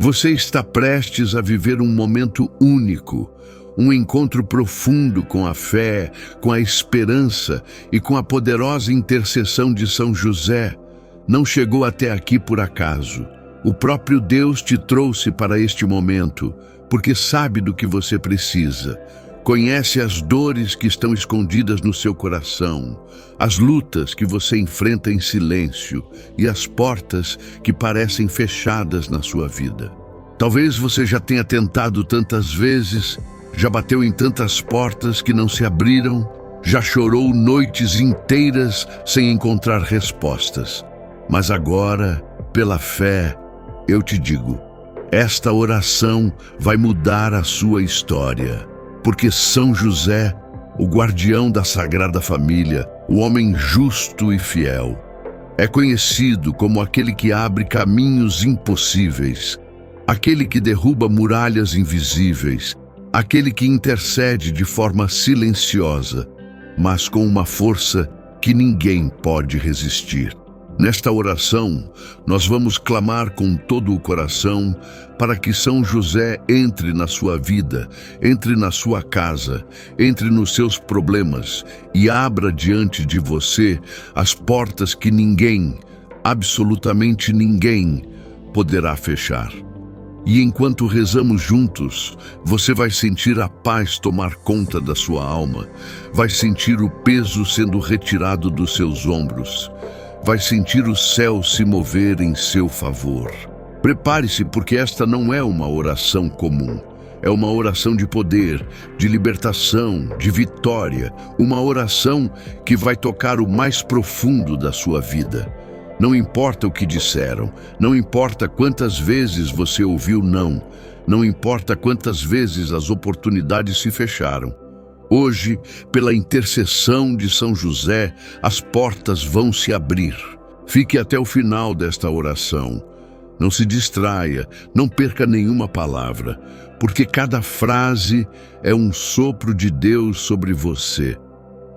Você está prestes a viver um momento único, um encontro profundo com a fé, com a esperança e com a poderosa intercessão de São José. Não chegou até aqui por acaso. O próprio Deus te trouxe para este momento, porque sabe do que você precisa. Conhece as dores que estão escondidas no seu coração, as lutas que você enfrenta em silêncio e as portas que parecem fechadas na sua vida. Talvez você já tenha tentado tantas vezes, já bateu em tantas portas que não se abriram, já chorou noites inteiras sem encontrar respostas. Mas agora, pela fé, eu te digo, esta oração vai mudar a sua história. Porque São José, o guardião da Sagrada Família, o homem justo e fiel, é conhecido como aquele que abre caminhos impossíveis, aquele que derruba muralhas invisíveis, aquele que intercede de forma silenciosa, mas com uma força que ninguém pode resistir. Nesta oração, nós vamos clamar com todo o coração para que São José entre na sua vida, entre na sua casa, entre nos seus problemas e abra diante de você as portas que ninguém, absolutamente ninguém, poderá fechar. E enquanto rezamos juntos, você vai sentir a paz tomar conta da sua alma, vai sentir o peso sendo retirado dos seus ombros, vai sentir o céu se mover em seu favor. Prepare-se, porque esta não é uma oração comum. É uma oração de poder, de libertação, de vitória. Uma oração que vai tocar o mais profundo da sua vida. Não importa o que disseram, não importa quantas vezes você ouviu não, não importa quantas vezes as oportunidades se fecharam. Hoje, pela intercessão de São José, as portas vão se abrir. Fique até o final desta oração. Não se distraia, não perca nenhuma palavra, porque cada frase é um sopro de Deus sobre você.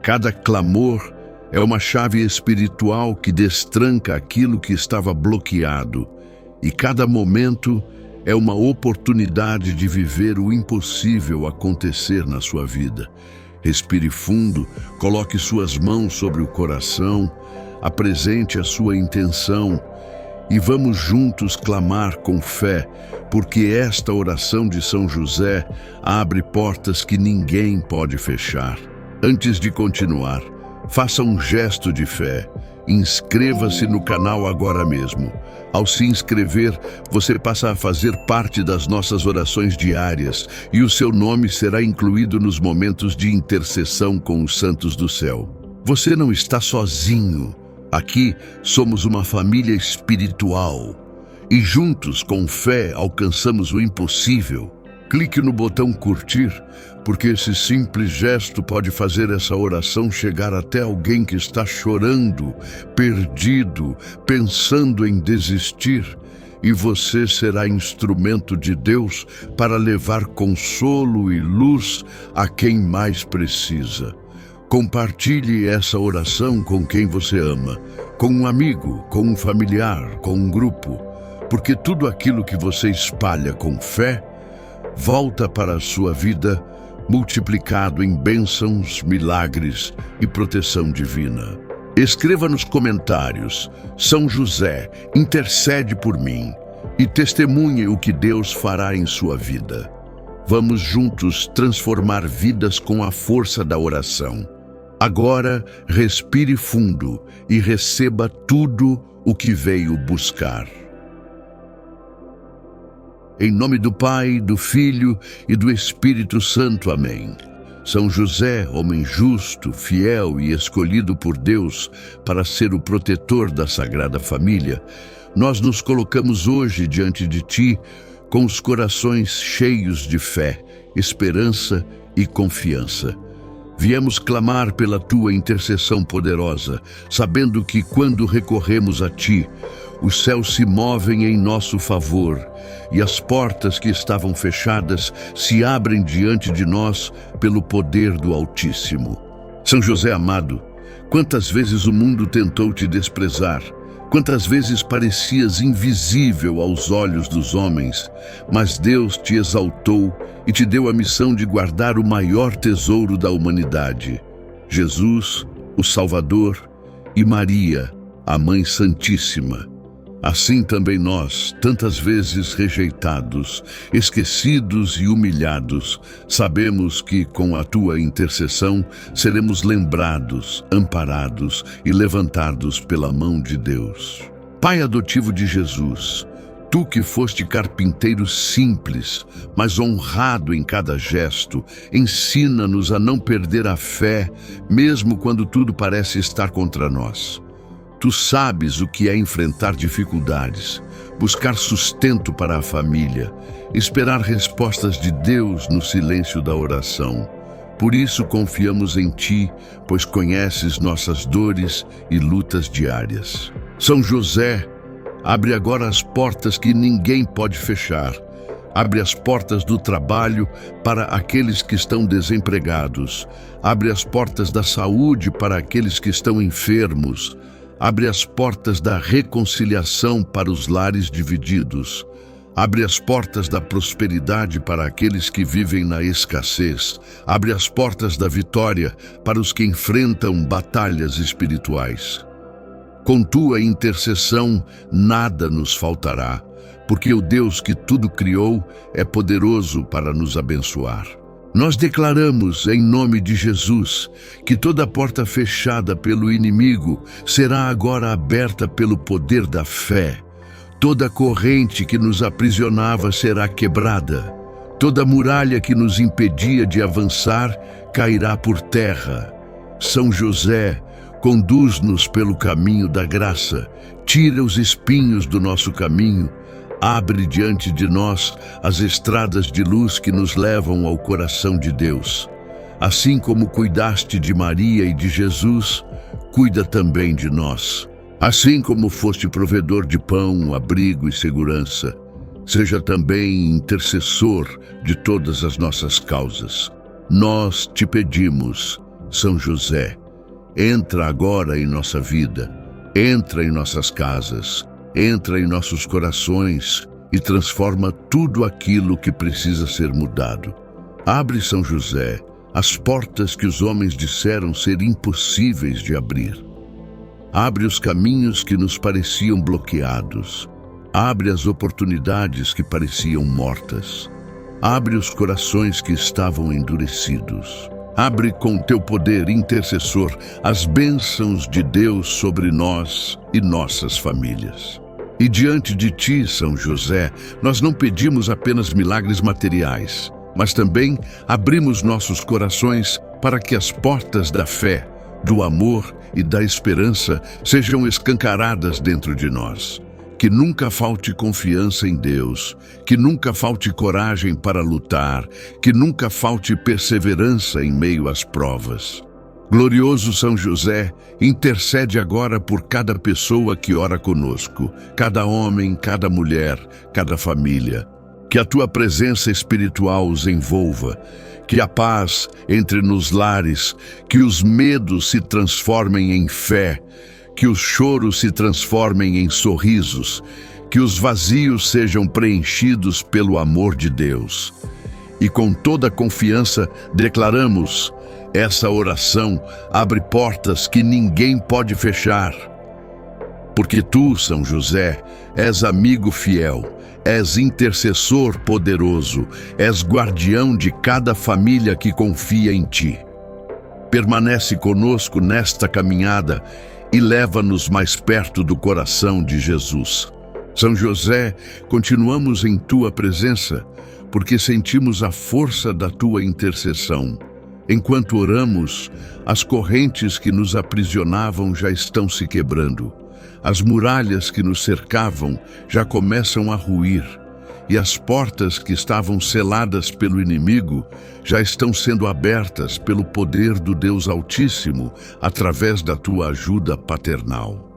Cada clamor é uma chave espiritual que destranca aquilo que estava bloqueado. E cada momento é uma oportunidade de viver o impossível acontecer na sua vida. Respire fundo, coloque suas mãos sobre o coração, apresente a sua intenção e vamos juntos clamar com fé, porque esta oração de São José abre portas que ninguém pode fechar. Antes de continuar, faça um gesto de fé. Inscreva-se no canal agora mesmo. Ao se inscrever, você passa a fazer parte das nossas orações diárias e o seu nome será incluído nos momentos de intercessão com os santos do céu. Você não está sozinho. Aqui somos uma família espiritual e juntos, com fé, alcançamos o impossível. Clique no botão curtir, porque esse simples gesto pode fazer essa oração chegar até alguém que está chorando, perdido, pensando em desistir, e você será instrumento de Deus para levar consolo e luz a quem mais precisa. Compartilhe essa oração com quem você ama, com um amigo, com um familiar, com um grupo, porque tudo aquilo que você espalha com fé volta para a sua vida multiplicado em bênçãos, milagres e proteção divina. Escreva nos comentários: São José, intercede por mim, e testemunhe o que Deus fará em sua vida. Vamos juntos transformar vidas com a força da oração. Agora, respire fundo e receba tudo o que veio buscar. Em nome do Pai, do Filho e do Espírito Santo. Amém. São José, homem justo, fiel e escolhido por Deus para ser o protetor da Sagrada Família, nós nos colocamos hoje diante de Ti com os corações cheios de fé, esperança e confiança. Viemos clamar pela Tua intercessão poderosa, sabendo que quando recorremos a Ti, os céus se movem em nosso favor e as portas que estavam fechadas se abrem diante de nós pelo poder do Altíssimo. São José amado, quantas vezes o mundo tentou te desprezar, Quantas vezes parecias invisível aos olhos dos homens, mas Deus te exaltou e te deu a missão de guardar o maior tesouro da humanidade: Jesus, o Salvador, e Maria, a Mãe Santíssima. Assim também nós, tantas vezes rejeitados, esquecidos e humilhados, sabemos que com a tua intercessão seremos lembrados, amparados e levantados pela mão de Deus. Pai adotivo de Jesus, tu que foste carpinteiro simples, mas honrado em cada gesto, ensina-nos a não perder a fé, mesmo quando tudo parece estar contra nós. Tu sabes o que é enfrentar dificuldades, buscar sustento para a família, esperar respostas de Deus no silêncio da oração. Por isso confiamos em Ti, pois conheces nossas dores e lutas diárias. São José, abre agora as portas que ninguém pode fechar. Abre as portas do trabalho para aqueles que estão desempregados. Abre as portas da saúde para aqueles que estão enfermos. Abre as portas da reconciliação para os lares divididos. Abre as portas da prosperidade para aqueles que vivem na escassez. Abre as portas da vitória para os que enfrentam batalhas espirituais. Com tua intercessão, nada nos faltará, porque o Deus que tudo criou é poderoso para nos abençoar. Nós declaramos, em nome de Jesus, que toda porta fechada pelo inimigo será agora aberta pelo poder da fé. Toda corrente que nos aprisionava será quebrada. Toda muralha que nos impedia de avançar cairá por terra. São José, conduz-nos pelo caminho da graça. Tira os espinhos do nosso caminho. Abre diante de nós as estradas de luz que nos levam ao coração de Deus. Assim como cuidaste de Maria e de Jesus, cuida também de nós. Assim como foste provedor de pão, abrigo e segurança, seja também intercessor de todas as nossas causas. Nós te pedimos, São José, entra agora em nossa vida, entra em nossas casas, entra em nossos corações e transforma tudo aquilo que precisa ser mudado. Abre, São José, as portas que os homens disseram ser impossíveis de abrir. Abre os caminhos que nos pareciam bloqueados. Abre as oportunidades que pareciam mortas. Abre os corações que estavam endurecidos. Abre com teu poder intercessor as bênçãos de Deus sobre nós e nossas famílias. E diante de ti, São José, nós não pedimos apenas milagres materiais, mas também abrimos nossos corações para que as portas da fé, do amor e da esperança sejam escancaradas dentro de nós. Que nunca falte confiança em Deus, que nunca falte coragem para lutar, que nunca falte perseverança em meio às provas. Glorioso São José, intercede agora por cada pessoa que ora conosco, cada homem, cada mulher, cada família. Que a tua presença espiritual os envolva, que a paz entre nos lares, que os medos se transformem em fé, que os choros se transformem em sorrisos, que os vazios sejam preenchidos pelo amor de Deus. E com toda confiança declaramos: essa oração abre portas que ninguém pode fechar. Porque tu, São José, és amigo fiel, és intercessor poderoso, és guardião de cada família que confia em ti. Permanece conosco nesta caminhada e leva-nos mais perto do coração de Jesus. São José, continuamos em tua presença, porque sentimos a força da tua intercessão. Enquanto oramos, as correntes que nos aprisionavam já estão se quebrando. As muralhas que nos cercavam já começam a ruir, e as portas que estavam seladas pelo inimigo já estão sendo abertas pelo poder do Deus Altíssimo, através da tua ajuda paternal.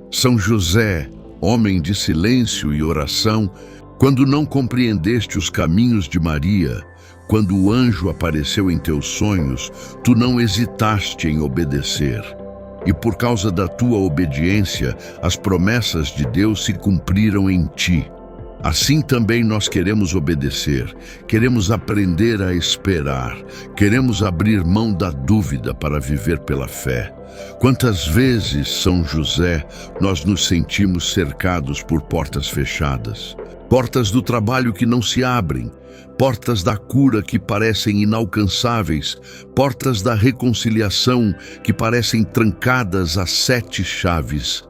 São José, homem de silêncio e oração, quando não compreendeste os caminhos de Maria, quando o anjo apareceu em teus sonhos, tu não hesitaste em obedecer. e por causa da tua obediência, as promessas de Deus se cumpriram em ti. Assim também nós queremos obedecer, queremos aprender a esperar, queremos abrir mão da dúvida para viver pela fé. Quantas vezes, São José, nós nos sentimos cercados por portas fechadas, portas do trabalho que não se abrem, portas da cura que parecem inalcançáveis, portas da reconciliação que parecem trancadas a 7 chaves.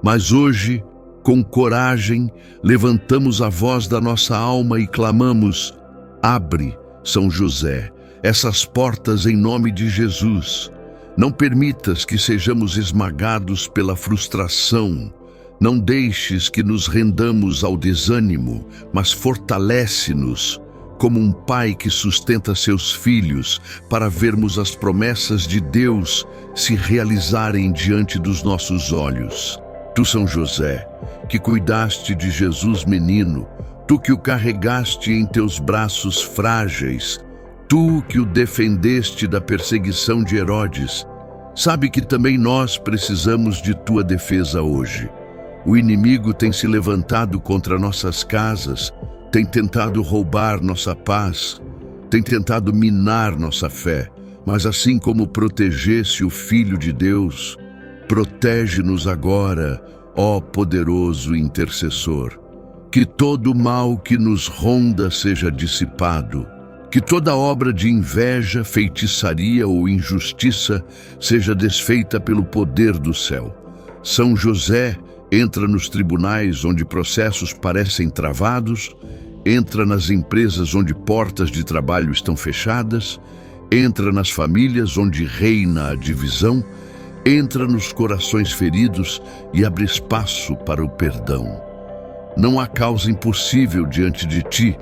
Mas hoje, com coragem, levantamos a voz da nossa alma e clamamos: abre, São José, essas portas em nome de Jesus. Não permitas que sejamos esmagados pela frustração. Não deixes que nos rendamos ao desânimo, mas fortalece-nos como um pai que sustenta seus filhos para vermos as promessas de Deus se realizarem diante dos nossos olhos. Tu, São José, que cuidaste de Jesus menino, tu que o carregaste em teus braços frágeis, tu que o defendeste da perseguição de Herodes, sabe que também nós precisamos de tua defesa hoje. O inimigo tem se levantado contra nossas casas, tem tentado roubar nossa paz, tem tentado minar nossa fé, mas assim como protegesse o Filho de Deus, protege-nos agora, ó poderoso intercessor. Que todo mal que nos ronda seja dissipado, que toda obra de inveja, feitiçaria ou injustiça seja desfeita pelo poder do céu. São José entra nos tribunais onde processos parecem travados, entra nas empresas onde portas de trabalho estão fechadas, entra nas famílias onde reina a divisão, entra nos corações feridos e abre espaço para o perdão. Não há causa impossível diante de ti,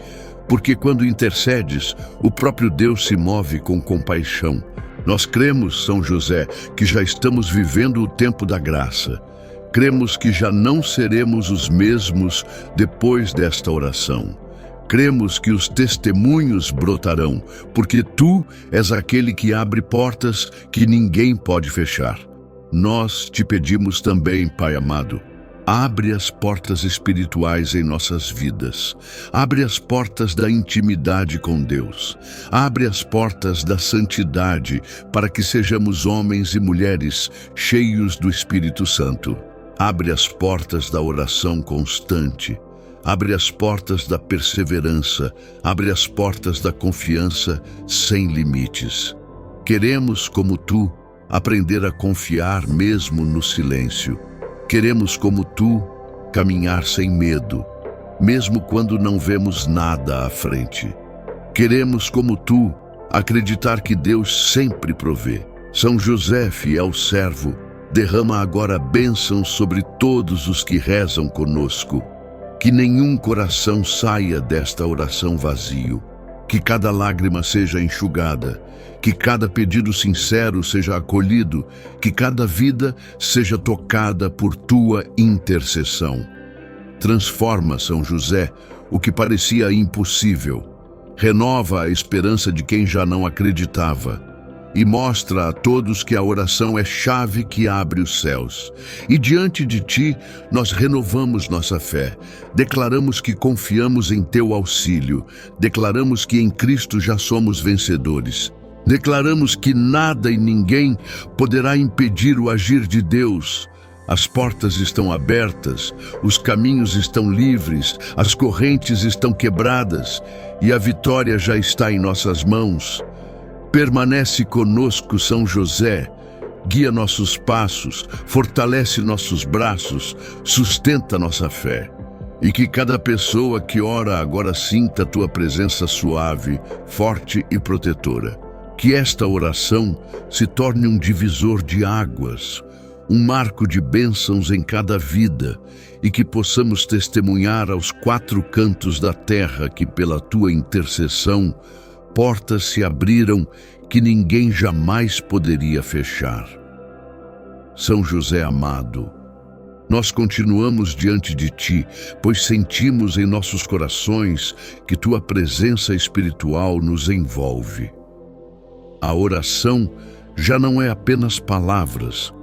porque quando intercedes, o próprio Deus se move com compaixão. Nós cremos, São José, que já estamos vivendo o tempo da graça. Cremos que já não seremos os mesmos depois desta oração. Cremos que os testemunhos brotarão, porque tu és aquele que abre portas que ninguém pode fechar. Nós te pedimos também, Pai amado, abre as portas espirituais em nossas vidas. Abre as portas da intimidade com Deus. Abre as portas da santidade para que sejamos homens e mulheres cheios do Espírito Santo. Abre as portas da oração constante. Abre as portas da perseverança, abre as portas da confiança sem limites. Queremos, como tu, aprender a confiar mesmo no silêncio. Queremos, como tu, caminhar sem medo, mesmo quando não vemos nada à frente. Queremos, como tu, acreditar que Deus sempre provê. São José, fiel servo, derrama agora bênçãos sobre todos os que rezam conosco. Que nenhum coração saia desta oração vazio, que cada lágrima seja enxugada, que cada pedido sincero seja acolhido, que cada vida seja tocada por tua intercessão. Transforma, São José, o que parecia impossível, renova a esperança de quem já não acreditava, e mostra a todos que a oração é chave que abre os céus. E diante de ti, nós renovamos nossa fé, declaramos que confiamos em teu auxílio, declaramos que em Cristo já somos vencedores, declaramos que nada e ninguém poderá impedir o agir de Deus. As portas estão abertas, os caminhos estão livres, as correntes estão quebradas e a vitória já está em nossas mãos. Permanece conosco, São José, guia nossos passos, fortalece nossos braços, sustenta nossa fé. E que cada pessoa que ora agora sinta a tua presença suave, forte e protetora. Que esta oração se torne um divisor de águas, um marco de bênçãos em cada vida, e que possamos testemunhar aos 4 cantos da terra que pela tua intercessão portas se abriram que ninguém jamais poderia fechar. São José amado, nós continuamos diante de ti, pois sentimos em nossos corações que tua presença espiritual nos envolve. A oração já não é apenas palavras,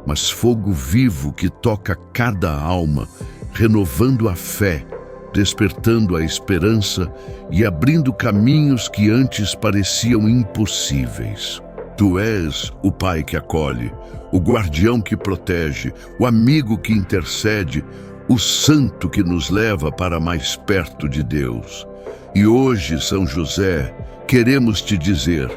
mas fogo vivo que toca cada alma, renovando a fé, despertando a esperança e abrindo caminhos que antes pareciam impossíveis. Tu és o Pai que acolhe, o guardião que protege, o amigo que intercede, o santo que nos leva para mais perto de Deus. E hoje, São José, queremos te dizer: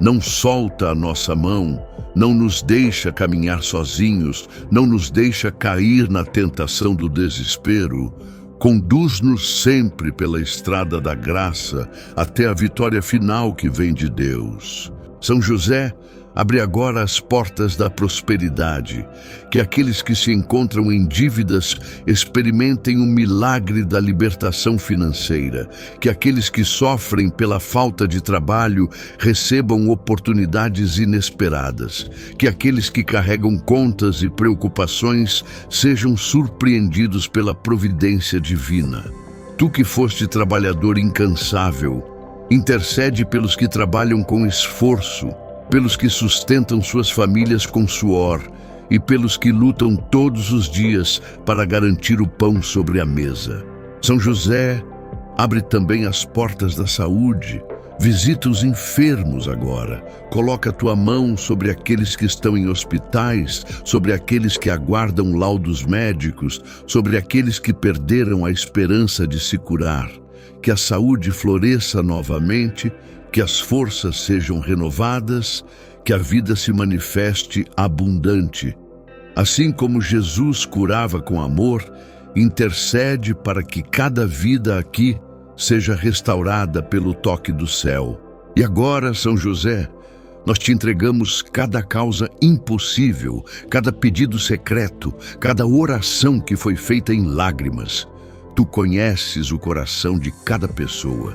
não solta a nossa mão, não nos deixa caminhar sozinhos, não nos deixa cair na tentação do desespero. Conduz-nos sempre pela estrada da graça até a vitória final que vem de Deus. São José, abre agora as portas da prosperidade, que aqueles que se encontram em dívidas experimentem o milagre da libertação financeira, que aqueles que sofrem pela falta de trabalho recebam oportunidades inesperadas, que aqueles que carregam contas e preocupações sejam surpreendidos pela providência divina. Tu que foste trabalhador incansável, intercede pelos que trabalham com esforço, pelos que sustentam suas famílias com suor e pelos que lutam todos os dias para garantir o pão sobre a mesa. São José, abre também as portas da saúde, visita os enfermos agora, coloca a tua mão sobre aqueles que estão em hospitais, sobre aqueles que aguardam laudos médicos, sobre aqueles que perderam a esperança de se curar. Que a saúde floresça novamente, que as forças sejam renovadas, que a vida se manifeste abundante. Assim como Jesus curava com amor, intercede para que cada vida aqui seja restaurada pelo toque do céu. E agora, São José, nós te entregamos cada causa impossível, cada pedido secreto, cada oração que foi feita em lágrimas. Tu conheces o coração de cada pessoa.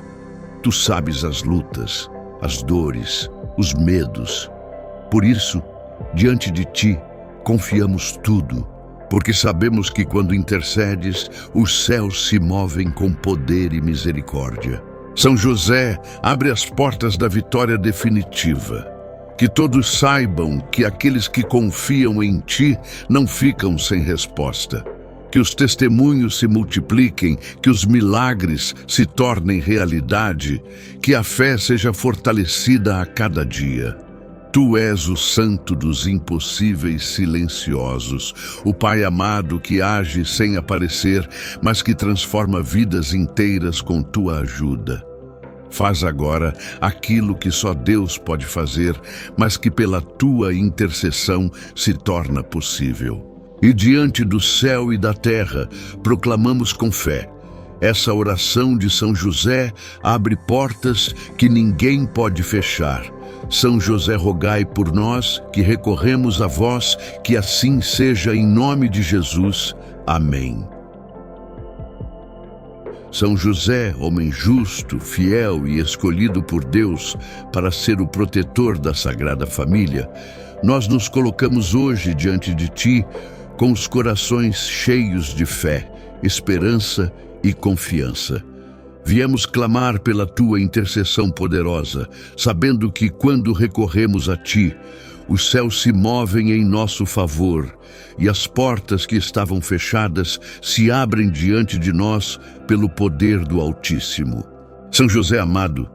Tu sabes as lutas, as dores, os medos. Por isso, diante de ti, confiamos tudo, porque sabemos que quando intercedes, os céus se movem com poder e misericórdia. São José, abre as portas da vitória definitiva. Que todos saibam que aqueles que confiam em ti não ficam sem resposta. Que os testemunhos se multipliquem, que os milagres se tornem realidade, que a fé seja fortalecida a cada dia. Tu és o santo dos impossíveis silenciosos, o Pai amado que age sem aparecer, mas que transforma vidas inteiras com tua ajuda. Faz agora aquilo que só Deus pode fazer, mas que pela tua intercessão se torna possível. E diante do céu e da terra, proclamamos com fé: essa oração de São José abre portas que ninguém pode fechar. São José, rogai por nós, que recorremos a vós, que assim seja em nome de Jesus. Amém. São José, homem justo, fiel e escolhido por Deus para ser o protetor da Sagrada Família, nós nos colocamos hoje diante de ti com os corações cheios de fé, esperança e confiança. Viemos clamar pela tua intercessão poderosa, sabendo que quando recorremos a ti, os céus se movem em nosso favor e as portas que estavam fechadas se abrem diante de nós pelo poder do Altíssimo. São José amado,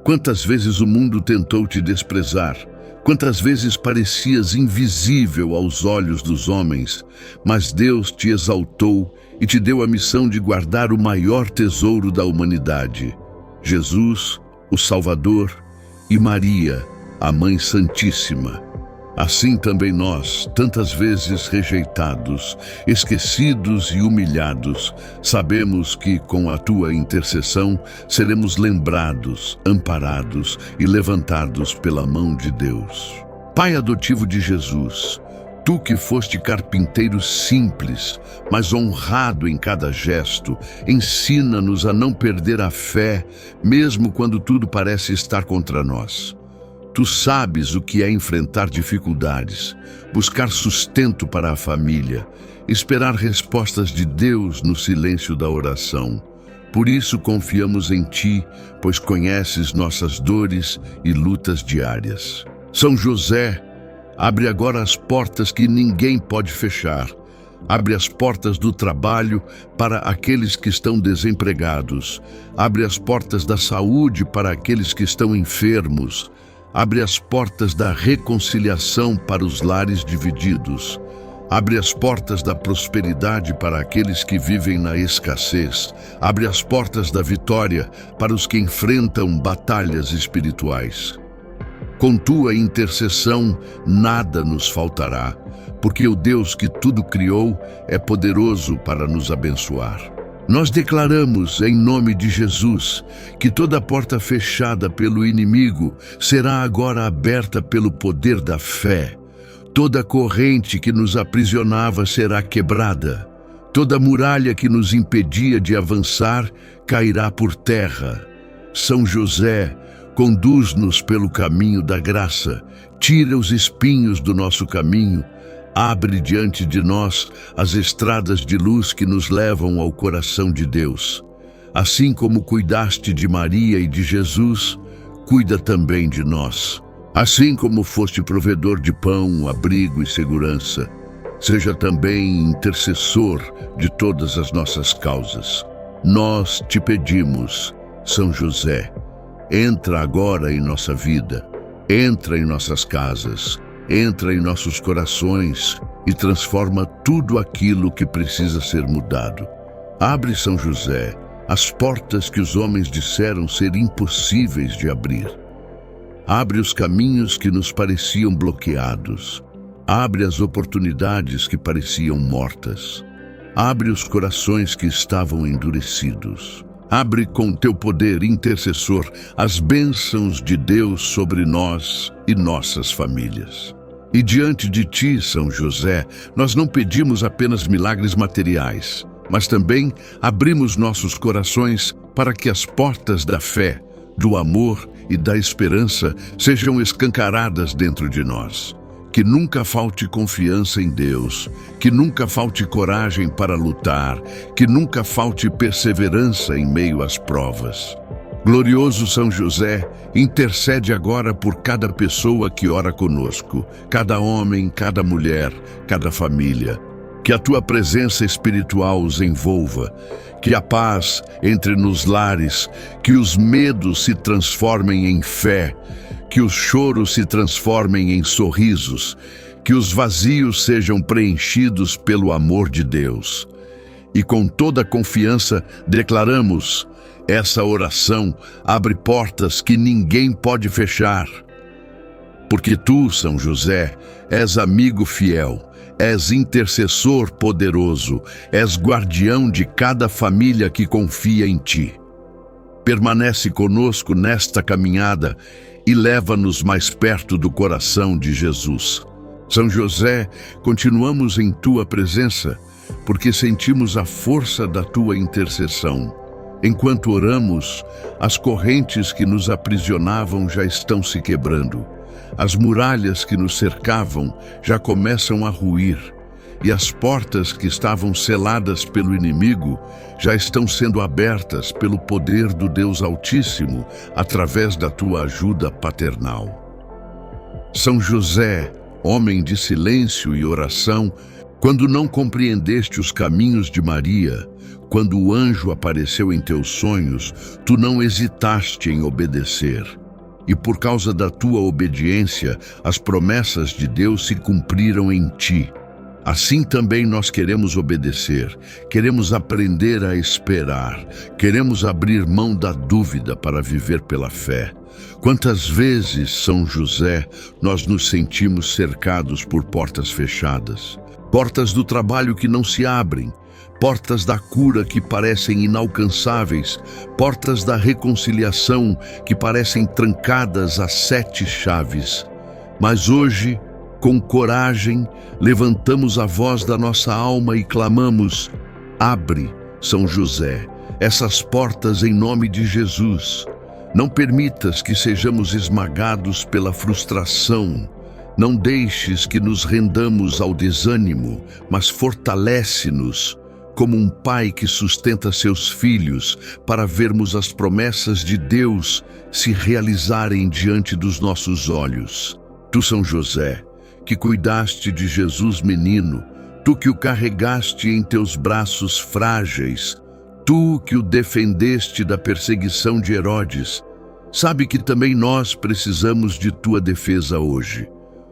quantas vezes o mundo tentou te desprezar, quantas vezes parecias invisível aos olhos dos homens, mas Deus te exaltou e te deu a missão de guardar o maior tesouro da humanidade, Jesus, o Salvador, e Maria, a Mãe Santíssima. Assim também nós, tantas vezes rejeitados, esquecidos e humilhados, sabemos que com a tua intercessão seremos lembrados, amparados e levantados pela mão de Deus. Pai adotivo de Jesus, tu que foste carpinteiro simples, mas honrado em cada gesto, ensina-nos a não perder a fé, mesmo quando tudo parece estar contra nós. Tu sabes o que é enfrentar dificuldades, buscar sustento para a família, esperar respostas de Deus no silêncio da oração. Por isso confiamos em ti, pois conheces nossas dores e lutas diárias. São José, Abre agora as portas que ninguém pode fechar. Abre as portas do trabalho para aqueles que estão desempregados. Abre as portas da saúde para aqueles que estão enfermos. Abre as portas da reconciliação para os lares divididos. Abre as portas da prosperidade para aqueles que vivem na escassez. Abre as portas da vitória para os que enfrentam batalhas espirituais. Com tua intercessão, nada nos faltará, porque o Deus que tudo criou é poderoso para nos abençoar. Nós declaramos, em nome de Jesus, que toda porta fechada pelo inimigo será agora aberta pelo poder da fé. Toda corrente que nos aprisionava será quebrada. Toda muralha que nos impedia de avançar cairá por terra. São José, conduz-nos pelo caminho da graça. Tira os espinhos do nosso caminho. Abre diante de nós as estradas de luz que nos levam ao coração de Deus. Assim como cuidaste de Maria e de Jesus, cuida também de nós. Assim como foste provedor de pão, abrigo e segurança, seja também intercessor de todas as nossas causas. Nós te pedimos, São José, entra agora em nossa vida, entra em nossas casas, entra em nossos corações e transforma tudo aquilo que precisa ser mudado. Abre, São José, as portas que os homens disseram ser impossíveis de abrir. Abre os caminhos que nos pareciam bloqueados. Abre as oportunidades que pareciam mortas. Abre os corações que estavam endurecidos. Abre com teu poder intercessor as bênçãos de Deus sobre nós e nossas famílias. E diante de ti, São José, nós não pedimos apenas milagres materiais, mas também abrimos nossos corações para que as portas da fé, do amor e da esperança sejam escancaradas dentro de nós. Que nunca falte confiança em Deus, que nunca falte coragem para lutar, que nunca falte perseverança em meio às provas. Glorioso São José, intercede agora por cada pessoa que ora conosco, cada homem, cada mulher, cada família. Que a tua presença espiritual os envolva, que a paz entre nos lares, que os medos se transformem em fé, que os choros se transformem em sorrisos, que os vazios sejam preenchidos pelo amor de Deus. E com toda confiança declaramos, essa oração abre portas que ninguém pode fechar. Porque tu, São José, és amigo fiel, és intercessor poderoso, és guardião de cada família que confia em ti. Permanece conosco nesta caminhada e leva-nos mais perto do coração de Jesus. São José, continuamos em tua presença, porque sentimos a força da tua intercessão. Enquanto oramos, as correntes que nos aprisionavam já estão se quebrando. As muralhas que nos cercavam já começam a ruir, e as portas que estavam seladas pelo inimigo já estão sendo abertas pelo poder do Deus Altíssimo, através da tua ajuda paternal. São José, homem de silêncio e oração, quando não compreendeste os caminhos de Maria, quando o anjo apareceu em teus sonhos, tu não hesitaste em obedecer. E por causa da tua obediência, as promessas de Deus se cumpriram em ti. Assim também nós queremos obedecer, queremos aprender a esperar, queremos abrir mão da dúvida para viver pela fé. Quantas vezes, São José, nós nos sentimos cercados por portas fechadas, portas do trabalho que não se abrem, portas da cura que parecem inalcançáveis, portas da reconciliação que parecem trancadas a 7 chaves. Mas hoje, com coragem, levantamos a voz da nossa alma e clamamos: abre, São José, essas portas em nome de Jesus. Não permitas que sejamos esmagados pela frustração. Não deixes que nos rendamos ao desânimo, mas fortalece-nos como um pai que sustenta seus filhos, para vermos as promessas de Deus se realizarem diante dos nossos olhos. Tu, São José, que cuidaste de Jesus menino, tu que o carregaste em teus braços frágeis, tu que o defendeste da perseguição de Herodes, sabe que também nós precisamos de tua defesa hoje.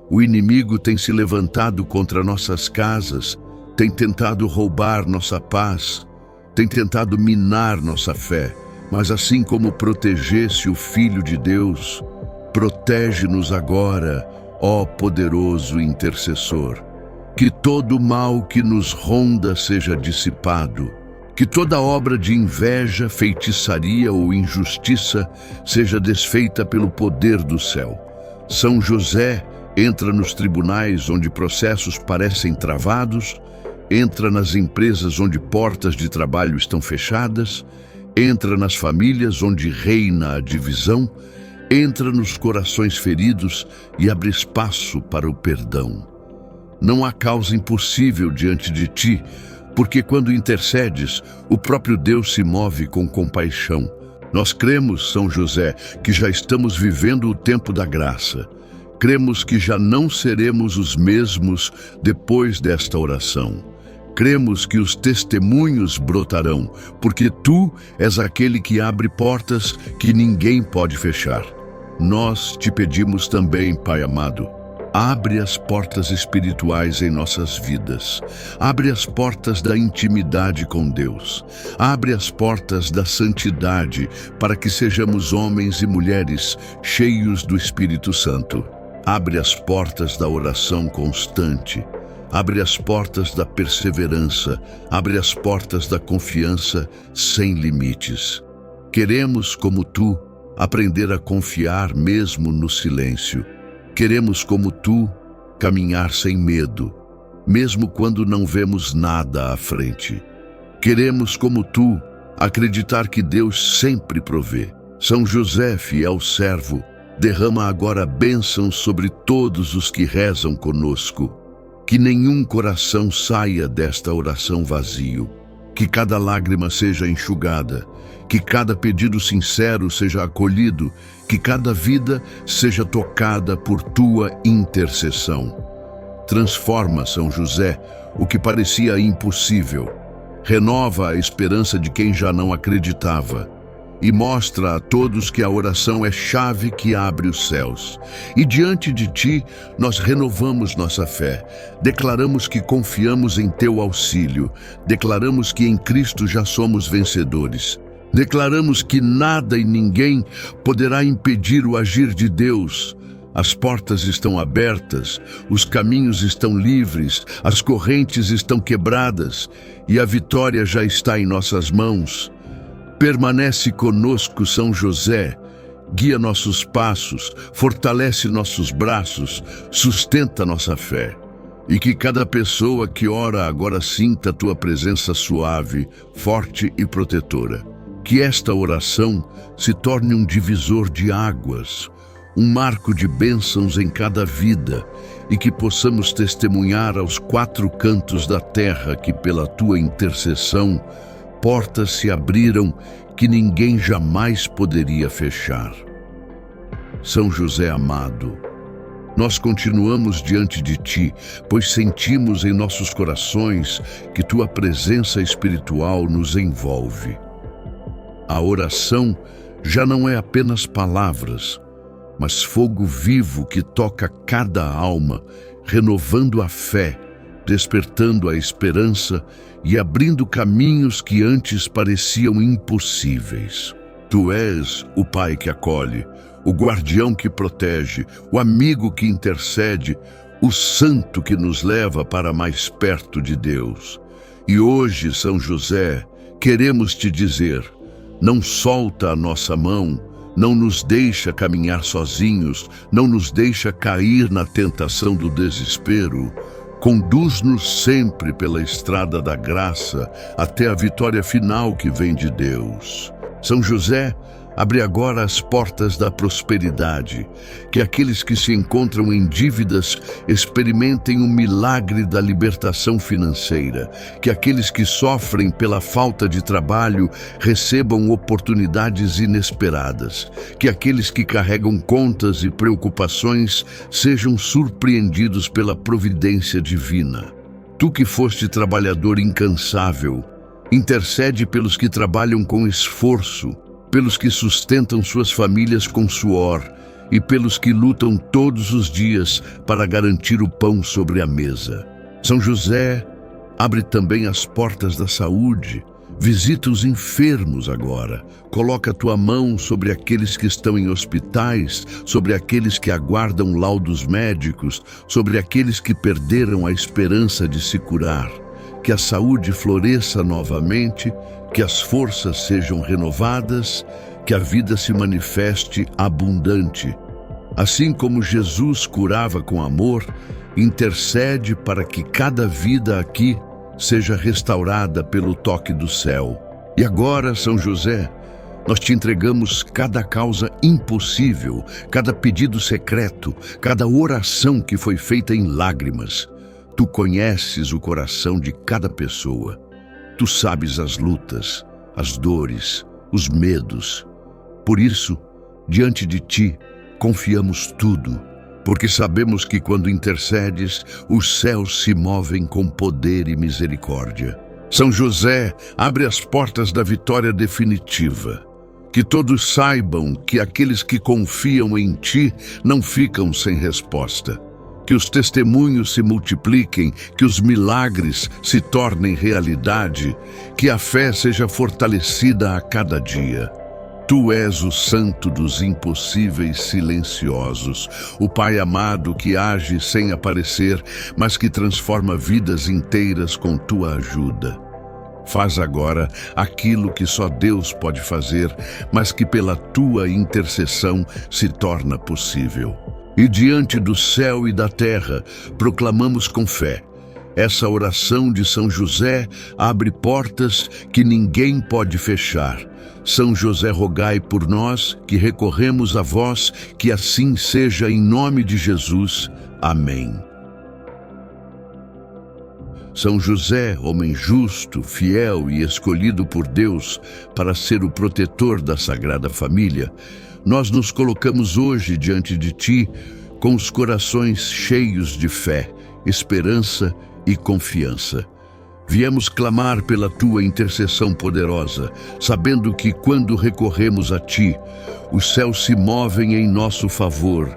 O inimigo tem se levantado contra nossas casas, tem tentado roubar nossa paz, tem tentado minar nossa fé, mas assim como protegesse o Filho de Deus, protege-nos agora, ó poderoso intercessor. Que todo mal que nos ronda seja dissipado, que toda obra de inveja, feitiçaria ou injustiça seja desfeita pelo poder do céu. São José entra nos tribunais onde processos parecem travados, entra nas empresas onde portas de trabalho estão fechadas, entra nas famílias onde reina a divisão, entra nos corações feridos e abre espaço para o perdão. Não há causa impossível diante de ti, porque quando intercedes, o próprio Deus se move com compaixão. Nós cremos, São José, que já estamos vivendo o tempo da graça. Cremos que já não seremos os mesmos depois desta oração. Cremos que os testemunhos brotarão, porque tu és aquele que abre portas que ninguém pode fechar. Nós te pedimos também, Pai amado, abre as portas espirituais em nossas vidas. Abre as portas da intimidade com Deus. Abre as portas da santidade para que sejamos homens e mulheres cheios do Espírito Santo. Abre as portas da oração constante. Abre as portas da perseverança. Abre as portas da confiança sem limites. Queremos, como tu, aprender a confiar mesmo no silêncio. Queremos, como tu, caminhar sem medo, mesmo quando não vemos nada à frente. Queremos, como tu, acreditar que Deus sempre provê. São José, fiel servo, derrama agora bênçãos sobre todos os que rezam conosco. Que nenhum coração saia desta oração vazio. Que cada lágrima seja enxugada. Que cada pedido sincero seja acolhido. Que cada vida seja tocada por tua intercessão. Transforma, São José, o que parecia impossível. Renova a esperança de quem já não acreditava. E mostra a todos que a oração é chave que abre os céus. E diante de ti, nós renovamos nossa fé. Declaramos que confiamos em teu auxílio. Declaramos que em Cristo já somos vencedores. Declaramos que nada e ninguém poderá impedir o agir de Deus. As portas estão abertas, os caminhos estão livres, as correntes estão quebradas e a vitória já está em nossas mãos. Permanece conosco, São José, guia nossos passos, fortalece nossos braços, sustenta nossa fé. E que cada pessoa que ora agora sinta a tua presença suave, forte e protetora. Que esta oração se torne um divisor de águas, um marco de bênçãos em cada vida, e que possamos testemunhar aos quatro cantos da terra que pela tua intercessão portas se abriram que ninguém jamais poderia fechar. São José amado, nós continuamos diante de ti, pois sentimos em nossos corações que tua presença espiritual nos envolve. A oração já não é apenas palavras, mas fogo vivo que toca cada alma, renovando a fé, despertando a esperança e abrindo caminhos que antes pareciam impossíveis. Tu és o Pai que acolhe, o guardião que protege, o amigo que intercede, o santo que nos leva para mais perto de Deus. E hoje, São José, queremos te dizer, não solta a nossa mão, não nos deixa caminhar sozinhos, não nos deixa cair na tentação do desespero. Conduz-nos sempre pela estrada da graça até a vitória final que vem de Deus. São José, Abre agora as portas da prosperidade, que aqueles que se encontram em dívidas experimentem o milagre da libertação financeira, que aqueles que sofrem pela falta de trabalho recebam oportunidades inesperadas, que aqueles que carregam contas e preocupações sejam surpreendidos pela providência divina. Tu que foste trabalhador incansável, intercede pelos que trabalham com esforço, pelos que sustentam suas famílias com suor e pelos que lutam todos os dias para garantir o pão sobre a mesa. São José, abre também as portas da saúde. Visita os enfermos agora. Coloca a tua mão sobre aqueles que estão em hospitais, sobre aqueles que aguardam laudos médicos, sobre aqueles que perderam a esperança de se curar. Que a saúde floresça novamente, que as forças sejam renovadas, que a vida se manifeste abundante. Assim como Jesus curava com amor, intercede para que cada vida aqui seja restaurada pelo toque do céu. E agora, São José, nós te entregamos cada causa impossível, cada pedido secreto, cada oração que foi feita em lágrimas. Tu conheces o coração de cada pessoa. Tu sabes as lutas, as dores, os medos. Por isso, diante de ti, confiamos tudo, porque sabemos que quando intercedes, os céus se movem com poder e misericórdia. São José, abre as portas da vitória definitiva. Que todos saibam que aqueles que confiam em ti não ficam sem resposta. Que os testemunhos se multipliquem, que os milagres se tornem realidade, que a fé seja fortalecida a cada dia. Tu és o santo dos impossíveis silenciosos, o Pai amado que age sem aparecer, mas que transforma vidas inteiras com tua ajuda. Faz agora aquilo que só Deus pode fazer, mas que pela tua intercessão se torna possível. E diante do céu e da terra, proclamamos com fé. Essa oração de São José abre portas que ninguém pode fechar. São José, rogai por nós, que recorremos a vós, que assim seja em nome de Jesus. Amém. São José, homem justo, fiel e escolhido por Deus para ser o protetor da Sagrada Família, nós nos colocamos hoje diante de ti com os corações cheios de fé, esperança e confiança. Viemos clamar pela tua intercessão poderosa, sabendo que quando recorremos a ti, os céus se movem em nosso favor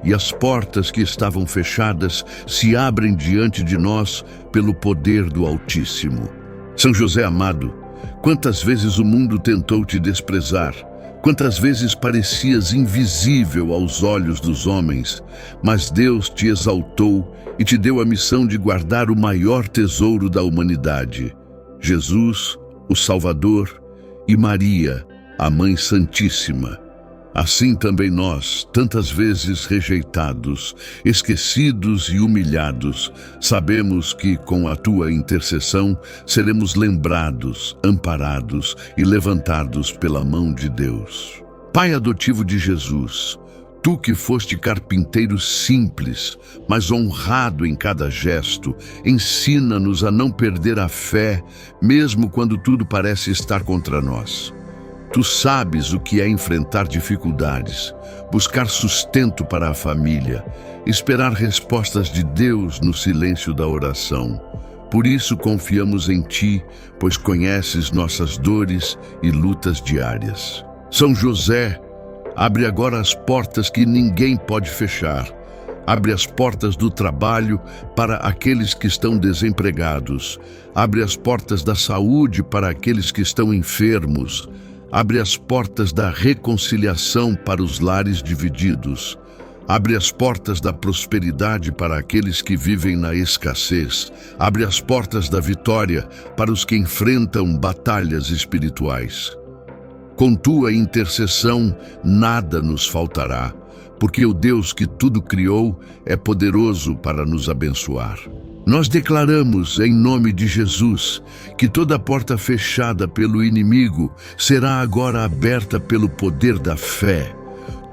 e as portas que estavam fechadas se abrem diante de nós pelo poder do Altíssimo. São José amado, quantas vezes o mundo tentou te desprezar, quantas vezes parecias invisível aos olhos dos homens, mas Deus te exaltou e te deu a missão de guardar o maior tesouro da humanidade, Jesus, o Salvador, e Maria, a Mãe Santíssima. Assim também nós, tantas vezes rejeitados, esquecidos e humilhados, sabemos que com a tua intercessão seremos lembrados, amparados e levantados pela mão de Deus. Pai adotivo de Jesus, tu que foste carpinteiro simples, mas honrado em cada gesto, ensina-nos a não perder a fé, mesmo quando tudo parece estar contra nós. Tu sabes o que é enfrentar dificuldades, buscar sustento para a família, esperar respostas de Deus no silêncio da oração. Por isso confiamos em ti, pois conheces nossas dores e lutas diárias. São José, abre agora as portas que ninguém pode fechar. Abre as portas do trabalho para aqueles que estão desempregados. Abre as portas da saúde para aqueles que estão enfermos. Abre as portas da reconciliação para os lares divididos. Abre as portas da prosperidade para aqueles que vivem na escassez. Abre as portas da vitória para os que enfrentam batalhas espirituais. Com tua intercessão, nada nos faltará. porque o Deus que tudo criou é poderoso para nos abençoar. Nós declaramos, em nome de Jesus, que toda porta fechada pelo inimigo será agora aberta pelo poder da fé.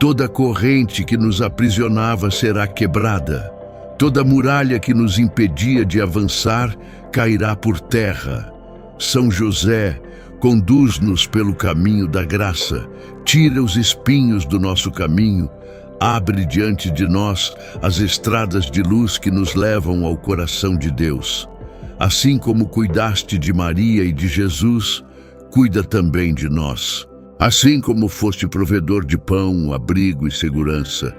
Toda corrente que nos aprisionava será quebrada. Toda muralha que nos impedia de avançar cairá por terra. São José, conduz-nos pelo caminho da graça, tira os espinhos do nosso caminho, abre diante de nós as estradas de luz que nos levam ao coração de Deus. Assim como cuidaste de Maria e de Jesus, cuida também de nós. Assim como foste provedor de pão, abrigo e segurança,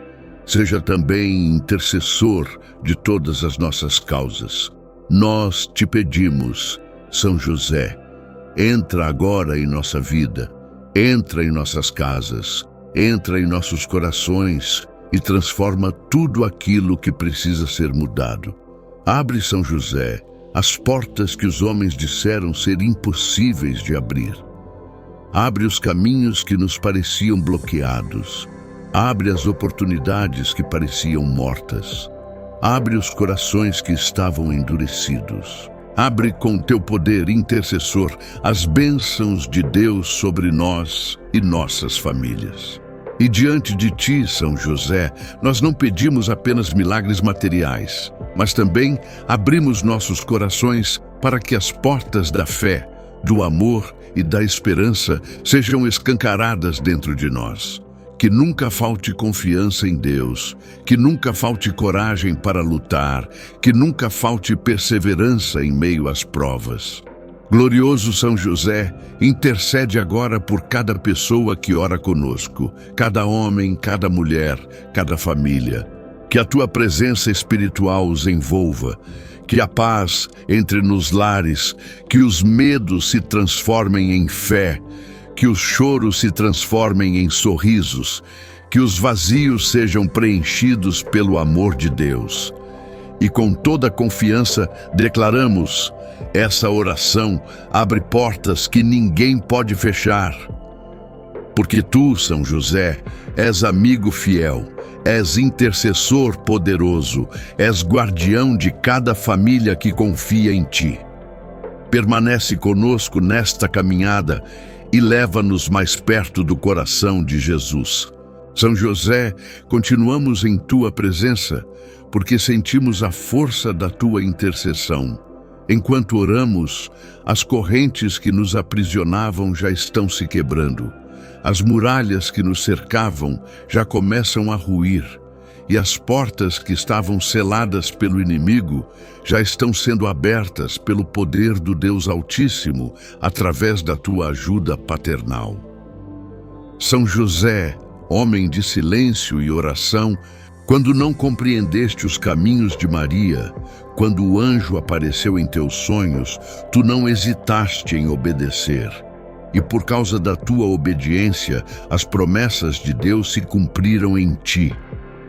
seja também intercessor de todas as nossas causas. Nós te pedimos, São José, entra agora em nossa vida, entra em nossas casas, entra em nossos corações e transforma tudo aquilo que precisa ser mudado. Abre, São José, as portas que os homens disseram ser impossíveis de abrir. Abre os caminhos que nos pareciam bloqueados. Abre as oportunidades que pareciam mortas. Abre os corações que estavam endurecidos. Abre com teu poder intercessor as bênçãos de Deus sobre nós e nossas famílias. E diante de ti, São José, nós não pedimos apenas milagres materiais, mas também abrimos nossos corações para que as portas da fé, do amor e da esperança sejam escancaradas dentro de nós. Que nunca falte confiança em Deus, que nunca falte coragem para lutar, que nunca falte perseverança em meio às provas. Glorioso São José, intercede agora por cada pessoa que ora conosco, cada homem, cada mulher, cada família. Que a tua presença espiritual os envolva, que a paz entre nos lares, que os medos se transformem em fé, que os choros se transformem em sorrisos, que os vazios sejam preenchidos pelo amor de Deus. E com toda confiança declaramos: essa oração abre portas que ninguém pode fechar. Porque tu, São José, és amigo fiel, és intercessor poderoso, és guardião de cada família que confia em ti. Permanece conosco nesta caminhada e leva-nos mais perto do coração de Jesus. São José, continuamos em tua presença, porque sentimos a força da tua intercessão. Enquanto oramos, as correntes que nos aprisionavam já estão se quebrando. As muralhas que nos cercavam já começam a ruir, e as portas que estavam seladas pelo inimigo já estão sendo abertas pelo poder do Deus Altíssimo, através da tua ajuda paternal. São José, homem de silêncio e oração, quando não compreendeste os caminhos de Maria, quando o anjo apareceu em teus sonhos, tu não hesitaste em obedecer. E por causa da tua obediência, as promessas de Deus se cumpriram em ti.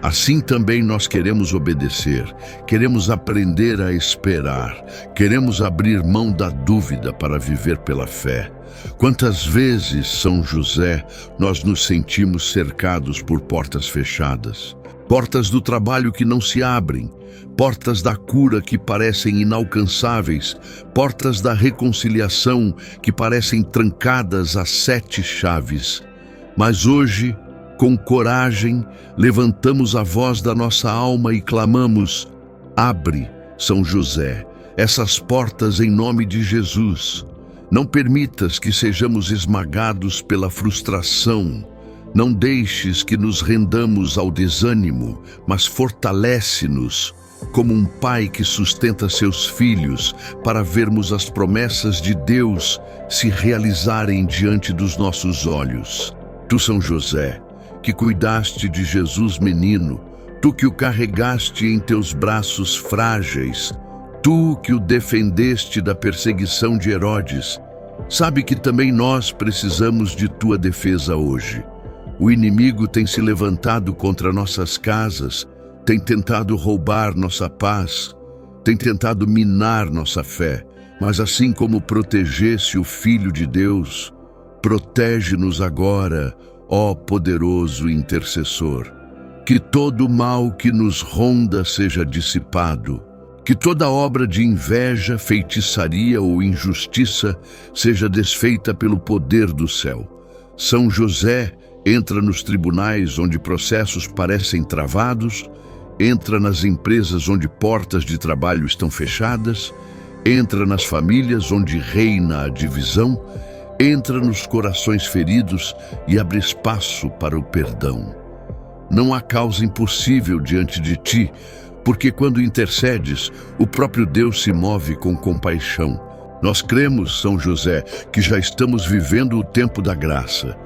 Assim também nós queremos obedecer, queremos aprender a esperar, queremos abrir mão da dúvida para viver pela fé. Quantas vezes, São José, nós nos sentimos cercados por portas fechadas, portas do trabalho que não se abrem, portas da cura que parecem inalcançáveis, portas da reconciliação que parecem trancadas a 7 chaves. Mas hoje, com coragem, levantamos a voz da nossa alma e clamamos: abre, São José, essas portas em nome de Jesus. Não permitas que sejamos esmagados pela frustração. Não deixes que nos rendamos ao desânimo, mas fortalece-nos como um pai que sustenta seus filhos para vermos as promessas de Deus se realizarem diante dos nossos olhos. Tu, São José, que cuidaste de Jesus menino, tu que o carregaste em teus braços frágeis, tu que o defendeste da perseguição de Herodes, sabe que também nós precisamos de tua defesa hoje. O inimigo tem se levantado contra nossas casas, tem tentado roubar nossa paz, tem tentado minar nossa fé, mas assim como protegesse o Filho de Deus, protege-nos agora, ó poderoso intercessor. Que todo mal que nos ronda seja dissipado. Que toda obra de inveja, feitiçaria ou injustiça seja desfeita pelo poder do céu. São José entra nos tribunais onde processos parecem travados, entra nas empresas onde portas de trabalho estão fechadas, entra nas famílias onde reina a divisão, entra nos corações feridos e abre espaço para o perdão. Não há causa impossível diante de ti, porque quando intercedes, o próprio Deus se move com compaixão. Nós cremos, São José, que já estamos vivendo o tempo da graça.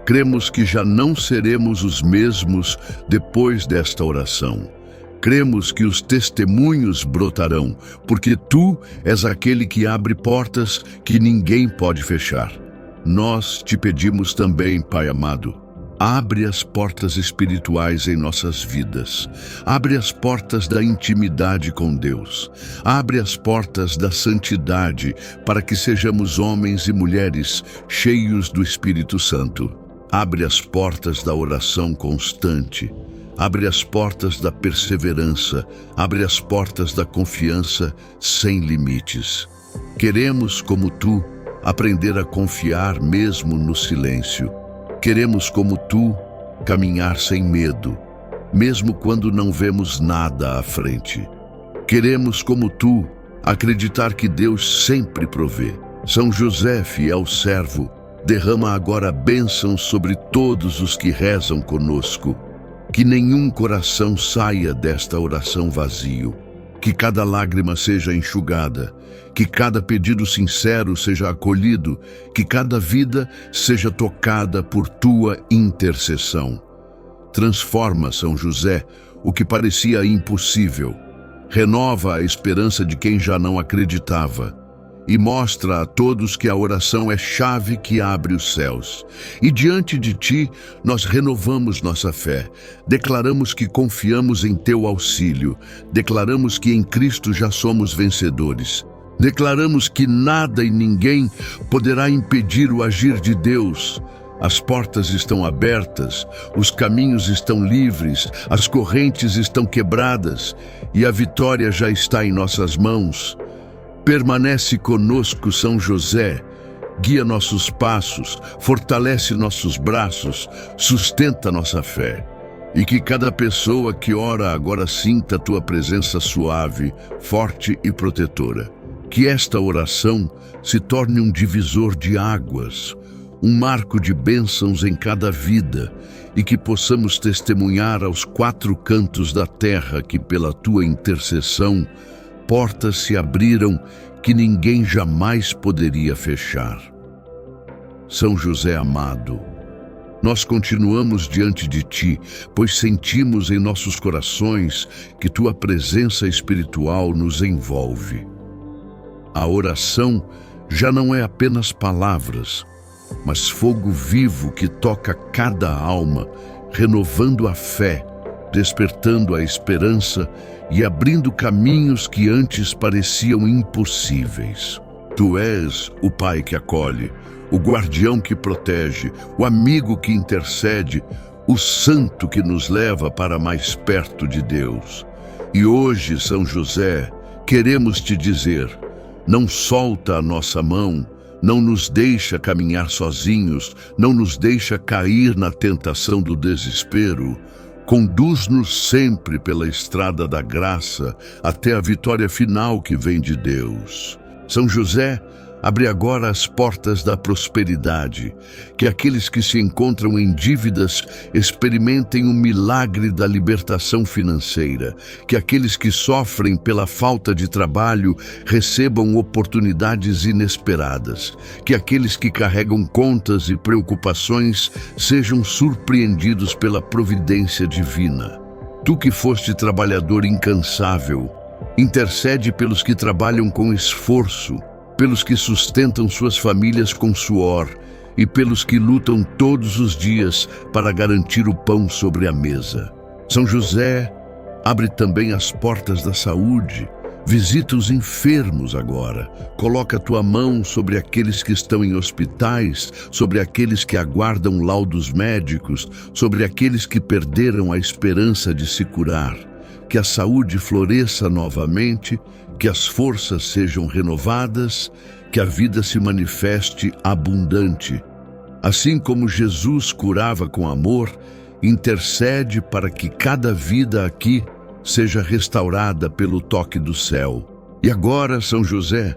Cremos que já não seremos os mesmos depois desta oração. Cremos que os testemunhos brotarão, porque tu és aquele que abre portas que ninguém pode fechar. Nós te pedimos também, Pai amado, abre as portas espirituais em nossas vidas. Abre as portas da intimidade com Deus. Abre as portas da santidade para que sejamos homens e mulheres cheios do Espírito Santo. Abre as portas da oração constante. Abre as portas da perseverança. Abre as portas da confiança sem limites. Queremos, como tu, aprender a confiar mesmo no silêncio. Queremos, como tu, caminhar sem medo, mesmo quando não vemos nada à frente. Queremos, como tu, acreditar que Deus sempre provê. São José, fiel servo, derrama agora bênçãos sobre todos os que rezam conosco. Que nenhum coração saia desta oração vazio. Que cada lágrima seja enxugada, que cada pedido sincero seja acolhido, que cada vida seja tocada por tua intercessão. Transforma, São José, o que parecia impossível. Renova a esperança de quem já não acreditava. E mostra a todos que a oração é chave que abre os céus. E diante de ti, nós renovamos nossa fé. Declaramos que confiamos em teu auxílio. Declaramos que em Cristo já somos vencedores. Declaramos que nada e ninguém poderá impedir o agir de Deus. As portas estão abertas, os caminhos estão livres, as correntes estão quebradas e a vitória já está em nossas mãos. Permanece conosco, São José, guia nossos passos, fortalece nossos braços, sustenta nossa fé. E que cada pessoa que ora agora sinta a tua presença suave, forte e protetora. Que esta oração se torne um divisor de águas, um marco de bênçãos em cada vida, e que possamos testemunhar aos quatro cantos da terra que, pela tua intercessão, portas se abriram que ninguém jamais poderia fechar. São José amado, nós continuamos diante de ti, pois sentimos em nossos corações que tua presença espiritual nos envolve. A oração já não é apenas palavras, mas fogo vivo que toca cada alma, renovando a fé, despertando a esperança e abrindo caminhos que antes pareciam impossíveis. Tu és o Pai que acolhe, o guardião que protege, o amigo que intercede, o santo que nos leva para mais perto de Deus. E hoje, São José, queremos te dizer: não solta a nossa mão, não nos deixa caminhar sozinhos, não nos deixa cair na tentação do desespero. Conduz-nos sempre pela estrada da graça até a vitória final que vem de Deus. São José, abre agora as portas da prosperidade, que aqueles que se encontram em dívidas experimentem o milagre da libertação financeira, que aqueles que sofrem pela falta de trabalho recebam oportunidades inesperadas, que aqueles que carregam contas e preocupações sejam surpreendidos pela providência divina. Tu que foste trabalhador incansável, intercede pelos que trabalham com esforço, pelos que sustentam suas famílias com suor e pelos que lutam todos os dias para garantir o pão sobre a mesa. São José, abre também as portas da saúde, Visita os enfermos agora. Coloca a tua mão sobre aqueles que estão em hospitais, sobre aqueles que aguardam laudos médicos, sobre aqueles que perderam a esperança de se curar. Que a saúde floresça novamente, que as forças sejam renovadas, que a vida se manifeste abundante. Assim como Jesus curava com amor, intercede para que cada vida aqui seja restaurada pelo toque do céu. E agora, São José,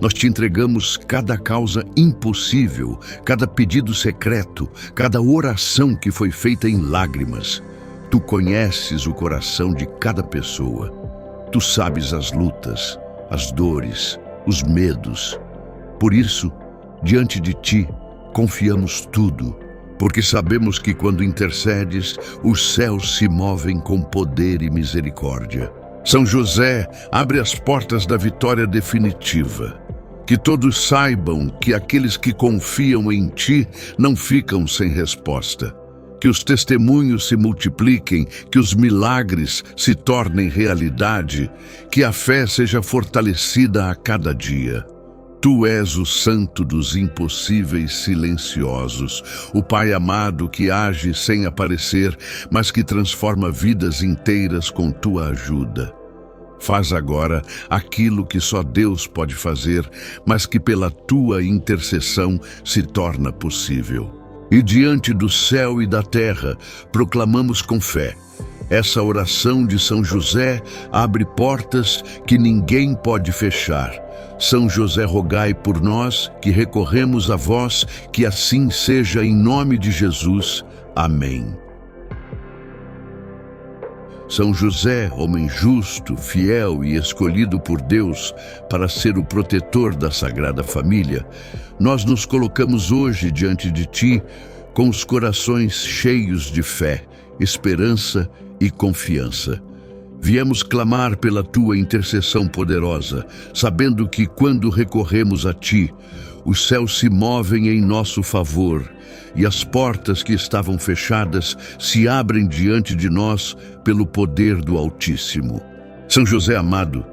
nós te entregamos cada causa impossível, cada pedido secreto, cada oração que foi feita em lágrimas. Tu conheces o coração de cada pessoa. Tu sabes as lutas, as dores, os medos. Por isso, diante de ti, confiamos tudo, porque sabemos que quando intercedes, os céus se movem com poder e misericórdia. São José, abre as portas da vitória definitiva. Que todos saibam que aqueles que confiam em ti não ficam sem resposta. Que os testemunhos se multipliquem, que os milagres se tornem realidade, que a fé seja fortalecida a cada dia. Tu és o santo dos impossíveis silenciosos, o Pai amado que age sem aparecer, mas que transforma vidas inteiras com tua ajuda. Faz agora aquilo que só Deus pode fazer, mas que pela tua intercessão se torna possível. E diante do céu e da terra, proclamamos com fé. Essa oração de São José abre portas que ninguém pode fechar. São José, rogai por nós, que recorremos a vós, que assim seja em nome de Jesus. Amém. São José, homem justo, fiel e escolhido por Deus para ser o protetor da Sagrada Família, nós nos colocamos hoje diante de ti com os corações cheios de fé, esperança e confiança. Viemos clamar pela tua intercessão poderosa, sabendo que quando recorremos a ti, os céus se movem em nosso favor e as portas que estavam fechadas se abrem diante de nós pelo poder do Altíssimo. São José amado,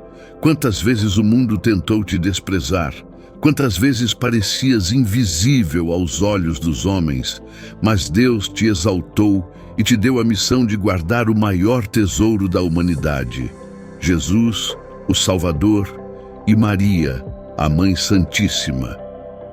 quantas vezes o mundo tentou te desprezar, quantas vezes parecias invisível aos olhos dos homens, mas Deus te exaltou e te deu a missão de guardar o maior tesouro da humanidade, Jesus, o Salvador, e Maria, a Mãe Santíssima.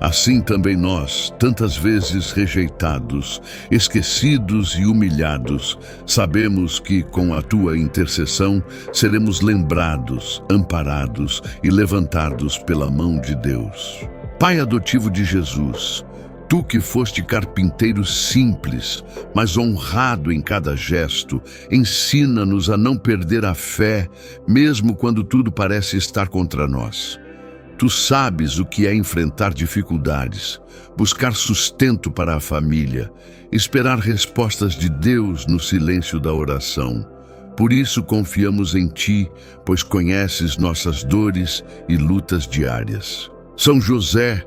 Assim também nós, tantas vezes rejeitados, esquecidos e humilhados, sabemos que com a tua intercessão seremos lembrados, amparados e levantados pela mão de Deus. Pai adotivo de Jesus, tu que foste carpinteiro simples, mas honrado em cada gesto, ensina-nos a não perder a fé, mesmo quando tudo parece estar contra nós. Tu sabes o que é enfrentar dificuldades, buscar sustento para a família, esperar respostas de Deus no silêncio da oração. Por isso confiamos em ti, pois conheces nossas dores e lutas diárias. São José,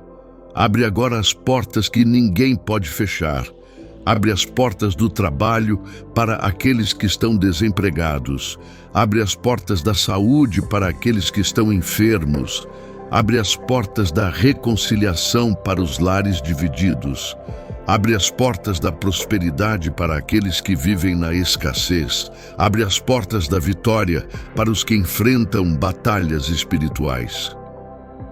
abre agora as portas que ninguém pode fechar. Abre as portas do trabalho para aqueles que estão desempregados. Abre as portas da saúde para aqueles que estão enfermos. Abre as portas da reconciliação para os lares divididos. Abre as portas da prosperidade para aqueles que vivem na escassez. Abre as portas da vitória para os que enfrentam batalhas espirituais.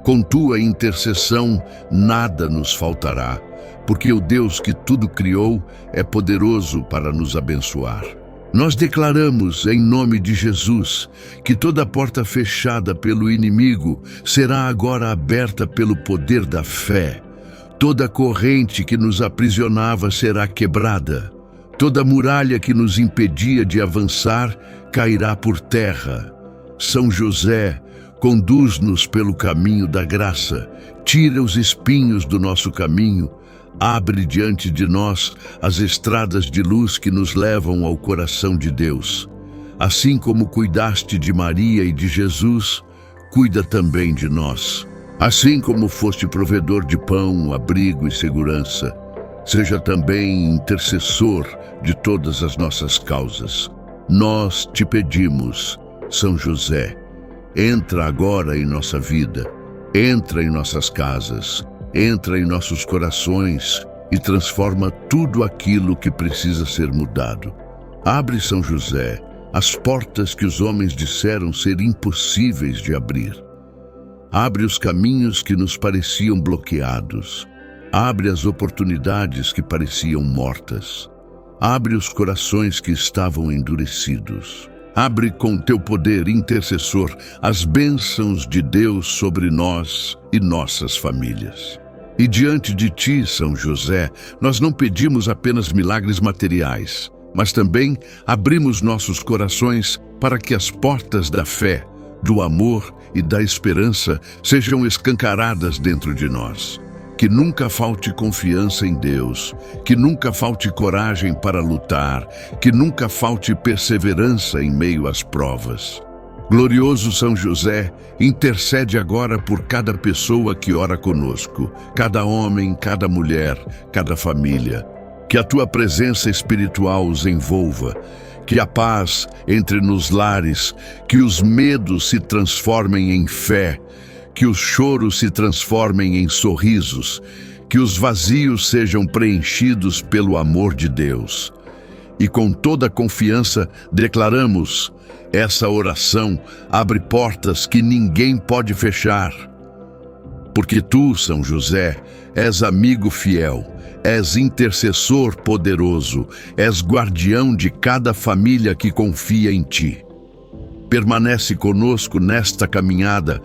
Com tua intercessão, nada nos faltará, porque o Deus que tudo criou é poderoso para nos abençoar. Nós declaramos, em nome de Jesus, que toda porta fechada pelo inimigo será agora aberta pelo poder da fé. Toda corrente que nos aprisionava será quebrada. Toda muralha que nos impedia de avançar cairá por terra. São José, conduz-nos pelo caminho da graça. Tira os espinhos do nosso caminho. Abre diante de nós as estradas de luz que nos levam ao coração de Deus. Assim como cuidaste de Maria e de Jesus, cuida também de nós. Assim como foste provedor de pão, abrigo e segurança, seja também intercessor de todas as nossas causas. Nós te pedimos, São José, entra agora em nossa vida, entra em nossas casas, entra em nossos corações e transforma tudo aquilo que precisa ser mudado. Abre, São José, as portas que os homens disseram ser impossíveis de abrir. Abre os caminhos que nos pareciam bloqueados. Abre as oportunidades que pareciam mortas. Abre os corações que estavam endurecidos. Abre com teu poder intercessor as bênçãos de Deus sobre nós e nossas famílias. E diante de ti, São José, nós não pedimos apenas milagres materiais, mas também abrimos nossos corações para que as portas da fé, do amor e da esperança sejam escancaradas dentro de nós. Que nunca falte confiança em Deus, que nunca falte coragem para lutar, que nunca falte perseverança em meio às provas. Glorioso São José, intercede agora por cada pessoa que ora conosco, cada homem, cada mulher, cada família. Que a tua presença espiritual os envolva, que a paz entre nos lares, que os medos se transformem em fé, que os choros se transformem em sorrisos, que os vazios sejam preenchidos pelo amor de Deus. E com toda confiança declaramos: essa oração abre portas que ninguém pode fechar. Porque tu, São José, és amigo fiel, és intercessor poderoso, és guardião de cada família que confia em ti. Permanece conosco nesta caminhada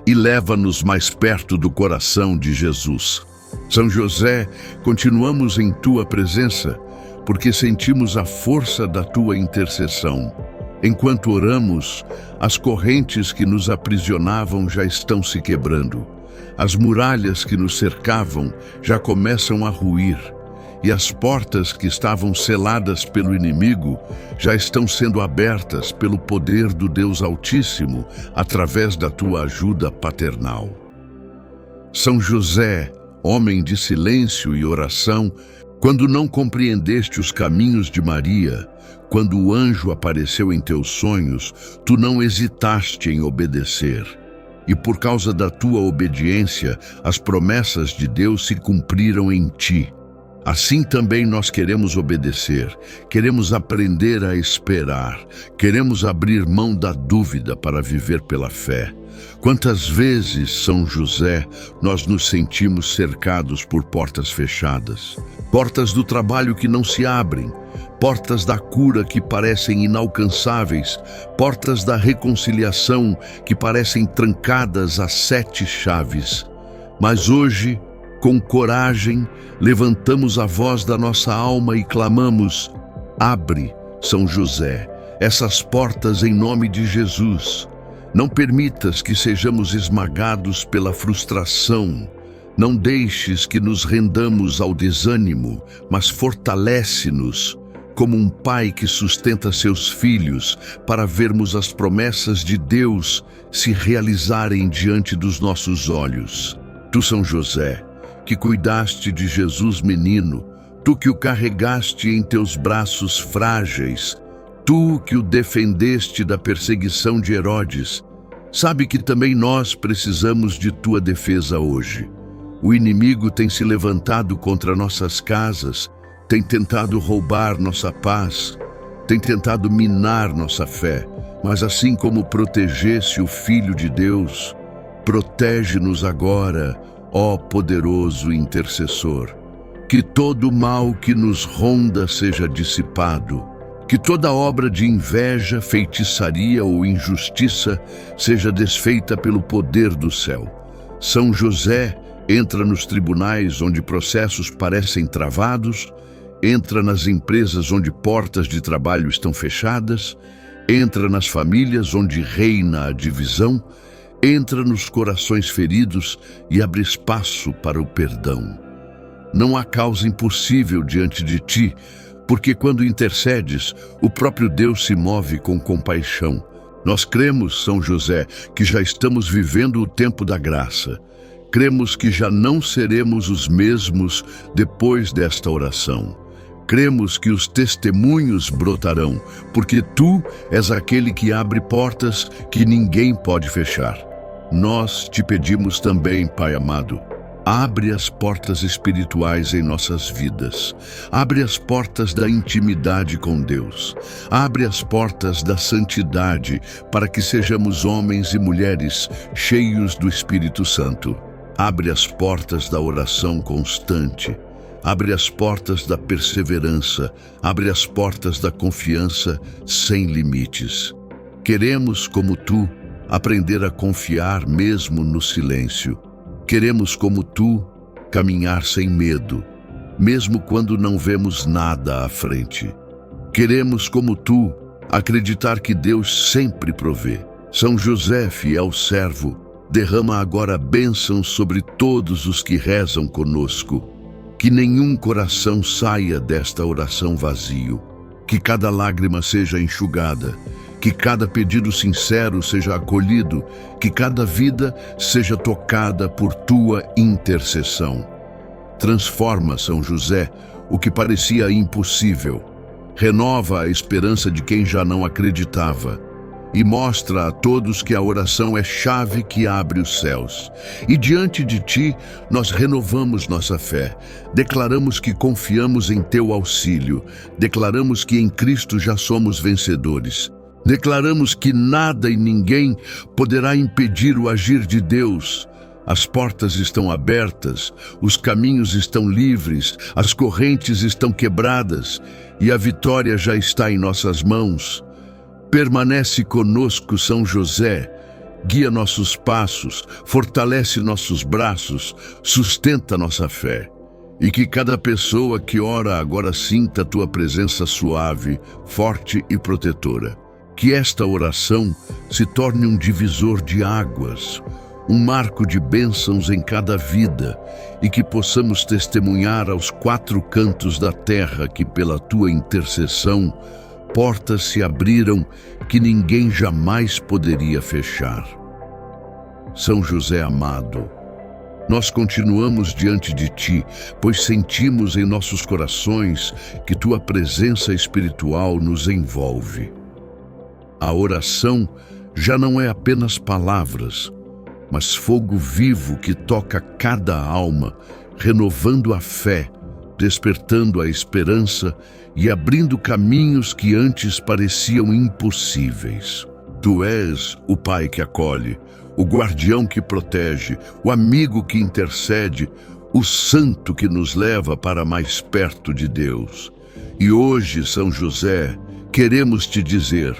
e leva-nos mais perto do coração de Jesus. São José, continuamos em tua presença, porque sentimos a força da tua intercessão. Enquanto oramos, as correntes que nos aprisionavam já estão se quebrando. As muralhas que nos cercavam já começam a ruir, e as portas que estavam seladas pelo inimigo já estão sendo abertas pelo poder do Deus Altíssimo, através da tua ajuda paternal. São José, homem de silêncio e oração, quando não compreendeste os caminhos de Maria, quando o anjo apareceu em teus sonhos, tu não hesitaste em obedecer. E por causa da tua obediência, as promessas de Deus se cumpriram em ti. Assim também nós queremos obedecer, queremos aprender a esperar, queremos abrir mão da dúvida para viver pela fé. Quantas vezes, São José, nós nos sentimos cercados por portas fechadas, portas do trabalho que não se abrem, portas da cura que parecem inalcançáveis, portas da reconciliação que parecem trancadas a 7 chaves. Mas hoje, com coragem, levantamos a voz da nossa alma e clamamos: abre, São José, essas portas em nome de Jesus. Não permitas que sejamos esmagados pela frustração. Não deixes que nos rendamos ao desânimo, mas fortalece-nos como um pai que sustenta seus filhos para vermos as promessas de Deus se realizarem diante dos nossos olhos. Tu, São José, que cuidaste de Jesus menino, tu que o carregaste em teus braços frágeis, tu que o defendeste da perseguição de Herodes, sabe que também nós precisamos de tua defesa hoje. O inimigo tem se levantado contra nossas casas, tem tentado roubar nossa paz, tem tentado minar nossa fé, mas assim como protegesse o Filho de Deus, protege-nos agora, ó poderoso intercessor. Que todo o mal que nos ronda seja dissipado, que toda obra de inveja, feitiçaria ou injustiça seja desfeita pelo poder do céu. São José, entra nos tribunais onde processos parecem travados, entra nas empresas onde portas de trabalho estão fechadas, entra nas famílias onde reina a divisão, entra nos corações feridos e abre espaço para o perdão. Não há causa impossível diante de ti, porque quando intercedes, o próprio Deus se move com compaixão. Nós cremos, São José, que já estamos vivendo o tempo da graça. Cremos que já não seremos os mesmos depois desta oração. Cremos que os testemunhos brotarão, porque tu és aquele que abre portas que ninguém pode fechar. Nós te pedimos também, Pai amado, abre as portas espirituais em nossas vidas. Abre as portas da intimidade com Deus. Abre as portas da santidade para que sejamos homens e mulheres cheios do Espírito Santo. Abre as portas da oração constante. Abre as portas da perseverança. Abre as portas da confiança sem limites. Queremos, como tu, aprender a confiar mesmo no silêncio. Queremos, como tu, caminhar sem medo, mesmo quando não vemos nada à frente. Queremos, como tu, acreditar que Deus sempre provê. São José, fiel servo, derrama agora bênçãos sobre todos os que rezam conosco. Que nenhum coração saia desta oração vazio. Que cada lágrima seja enxugada. Que cada pedido sincero seja acolhido, que cada vida seja tocada por tua intercessão. Transforma, São José, o que parecia impossível. Renova a esperança de quem já não acreditava. E mostra a todos que a oração é chave que abre os céus. E diante de ti, nós renovamos nossa fé. Declaramos que confiamos em teu auxílio. Declaramos que em Cristo já somos vencedores. Declaramos que nada e ninguém poderá impedir o agir de Deus. As portas estão abertas, os caminhos estão livres, as correntes estão quebradas e a vitória já está em nossas mãos. Permanece conosco, São José, guia nossos passos, fortalece nossos braços, sustenta nossa fé. E que cada pessoa que ora agora sinta a tua presença suave, forte e protetora. Que esta oração se torne um divisor de águas, um marco de bênçãos em cada vida e que possamos testemunhar aos quatro cantos da terra que pela tua intercessão portas se abriram que ninguém jamais poderia fechar. São José amado, nós continuamos diante de ti, pois sentimos em nossos corações que tua presença espiritual nos envolve. A oração já não é apenas palavras, mas fogo vivo que toca cada alma, renovando a fé, despertando a esperança e abrindo caminhos que antes pareciam impossíveis. Tu és o Pai que acolhe, o guardião que protege, o amigo que intercede, o santo que nos leva para mais perto de Deus. E hoje, São José, queremos te dizer: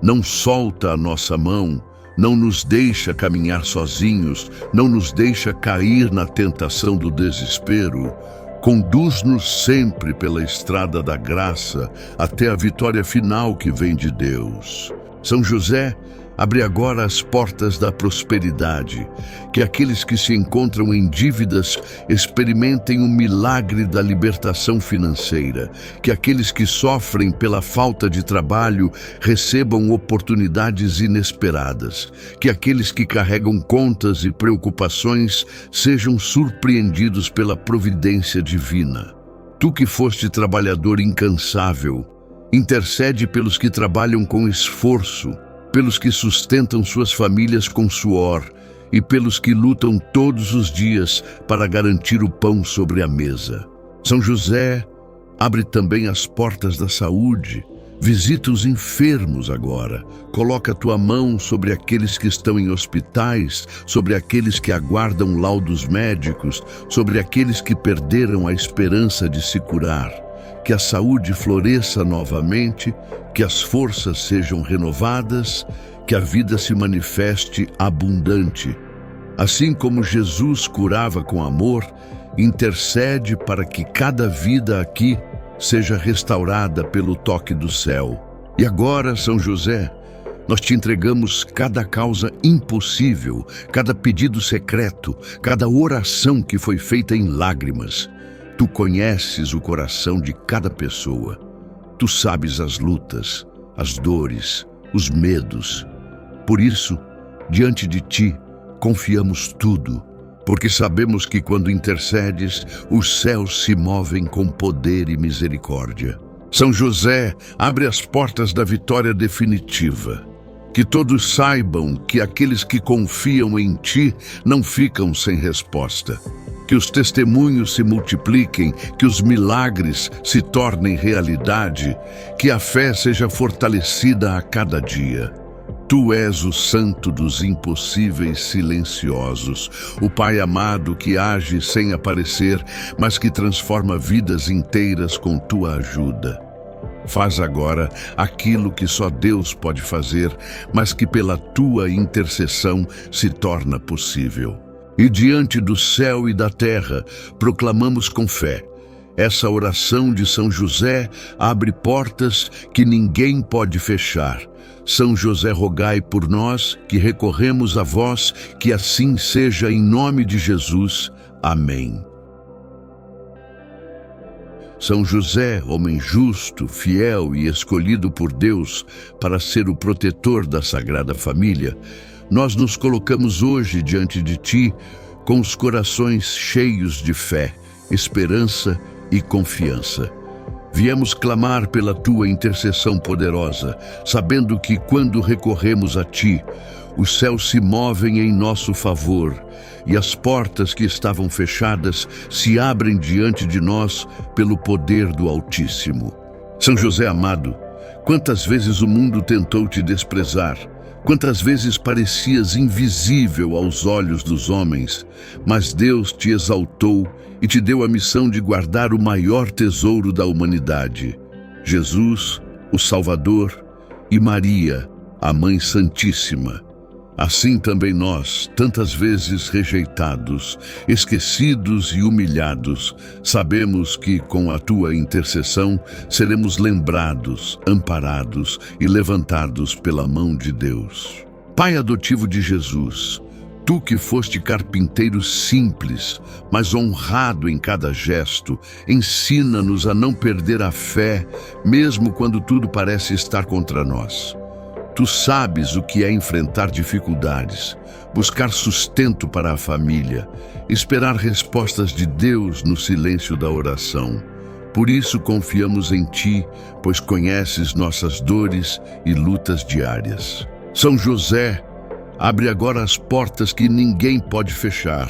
não solta a nossa mão, não nos deixa caminhar sozinhos, não nos deixa cair na tentação do desespero. Conduz-nos sempre pela estrada da graça até a vitória final que vem de Deus. São José, abre agora as portas da prosperidade, que aqueles que se encontram em dívidas experimentem o milagre da libertação financeira, que aqueles que sofrem pela falta de trabalho recebam oportunidades inesperadas, que aqueles que carregam contas e preocupações sejam surpreendidos pela providência divina. Tu que foste trabalhador incansável, intercede pelos que trabalham com esforço, pelos que sustentam suas famílias com suor e pelos que lutam todos os dias para garantir o pão sobre a mesa. São José, abre também as portas da saúde, visita os enfermos agora, coloca a tua mão sobre aqueles que estão em hospitais, sobre aqueles que aguardam laudos médicos, sobre aqueles que perderam a esperança de se curar. Que a saúde floresça novamente, que as forças sejam renovadas, que a vida se manifeste abundante. Assim como Jesus curava com amor, intercede para que cada vida aqui seja restaurada pelo toque do céu. E agora, São José, nós te entregamos cada causa impossível, cada pedido secreto, cada oração que foi feita em lágrimas. Tu conheces o coração de cada pessoa. Tu sabes as lutas, as dores, os medos. Por isso, diante de ti, confiamos tudo. porque sabemos que quando intercedes, os céus se movem com poder e misericórdia. São José, abre as portas da vitória definitiva. Que todos saibam que aqueles que confiam em ti não ficam sem resposta. Que os testemunhos se multipliquem, que os milagres se tornem realidade, que a fé seja fortalecida a cada dia. Tu és o santo dos impossíveis silenciosos, o Pai amado que age sem aparecer, mas que transforma vidas inteiras com tua ajuda. Faz agora aquilo que só Deus pode fazer, mas que pela tua intercessão se torna possível. E diante do céu e da terra, proclamamos com fé. Essa oração de São José abre portas que ninguém pode fechar. São José, rogai por nós, que recorremos a vós, que assim seja em nome de Jesus. Amém. São José, homem justo, fiel e escolhido por Deus para ser o protetor da Sagrada Família, nós nos colocamos hoje diante de ti com os corações cheios de fé, esperança e confiança. Viemos clamar pela tua intercessão poderosa, sabendo que quando recorremos a ti, os céus se movem em nosso favor e as portas que estavam fechadas se abrem diante de nós pelo poder do Altíssimo. São José amado, quantas vezes o mundo tentou te desprezar, quantas vezes parecias invisível aos olhos dos homens, mas Deus te exaltou e te deu a missão de guardar o maior tesouro da humanidade, Jesus, o Salvador, e Maria, a Mãe Santíssima. Assim também nós, tantas vezes rejeitados, esquecidos e humilhados, sabemos que com a tua intercessão seremos lembrados, amparados e levantados pela mão de Deus. Pai adotivo de Jesus, tu que foste carpinteiro simples, mas honrado em cada gesto, ensina-nos a não perder a fé, mesmo quando tudo parece estar contra nós. Tu sabes o que é enfrentar dificuldades, buscar sustento para a família, esperar respostas de Deus no silêncio da oração. Por isso confiamos em ti, pois conheces nossas dores e lutas diárias. São José, abre agora as portas que ninguém pode fechar.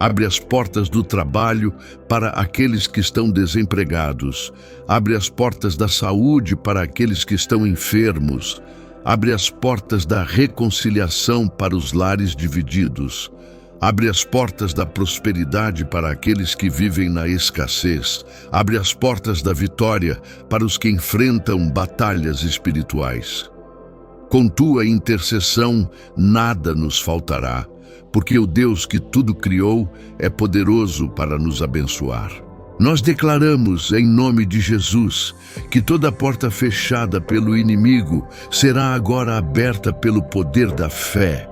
Abre as portas do trabalho para aqueles que estão desempregados. Abre as portas da saúde para aqueles que estão enfermos. Abre as portas da reconciliação para os lares divididos. Abre as portas da prosperidade para aqueles que vivem na escassez. Abre as portas da vitória para os que enfrentam batalhas espirituais. Com tua intercessão, nada nos faltará, porque o Deus que tudo criou é poderoso para nos abençoar. Nós declaramos, em nome de Jesus, que toda porta fechada pelo inimigo será agora aberta pelo poder da fé.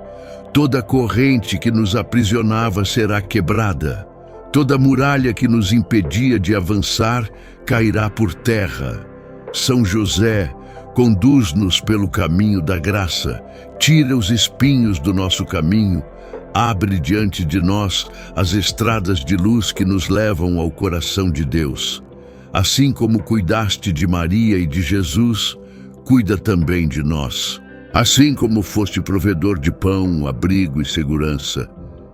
Toda corrente que nos aprisionava será quebrada. Toda muralha que nos impedia de avançar cairá por terra. São José, conduz-nos pelo caminho da graça, tira os espinhos do nosso caminho, abre diante de nós as estradas de luz que nos levam ao coração de Deus. Assim como cuidaste de Maria e de Jesus, cuida também de nós. Assim como foste provedor de pão, abrigo e segurança,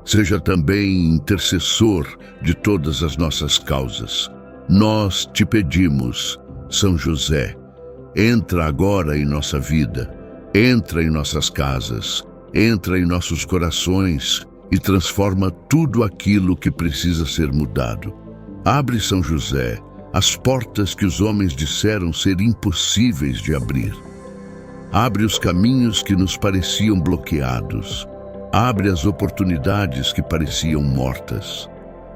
seja também intercessor de todas as nossas causas. Nós te pedimos, São José, entra agora em nossa vida, entra em nossas casas, entra em nossos corações e transforma tudo aquilo que precisa ser mudado. Abre, São José, as portas que os homens disseram ser impossíveis de abrir. Abre os caminhos que nos pareciam bloqueados. Abre as oportunidades que pareciam mortas.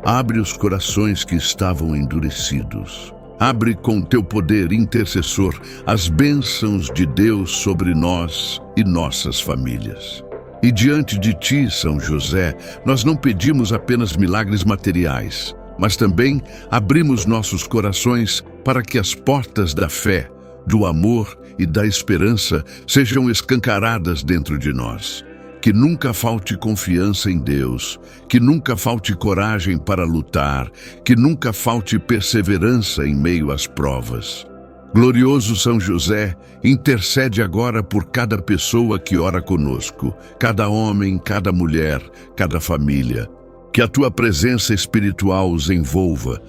Abre os corações que estavam endurecidos. Abre com teu poder intercessor as bênçãos de Deus sobre nós e nossas famílias. E diante de ti, São José, nós não pedimos apenas milagres materiais, mas também abrimos nossos corações para que as portas da fé, do amor e da esperança sejam escancaradas dentro de nós. Que nunca falte confiança em Deus, que nunca falte coragem para lutar, que nunca falte perseverança em meio às provas. Glorioso São José, intercede agora por cada pessoa que ora conosco, cada homem, cada mulher, cada família. Que a tua presença espiritual os envolva,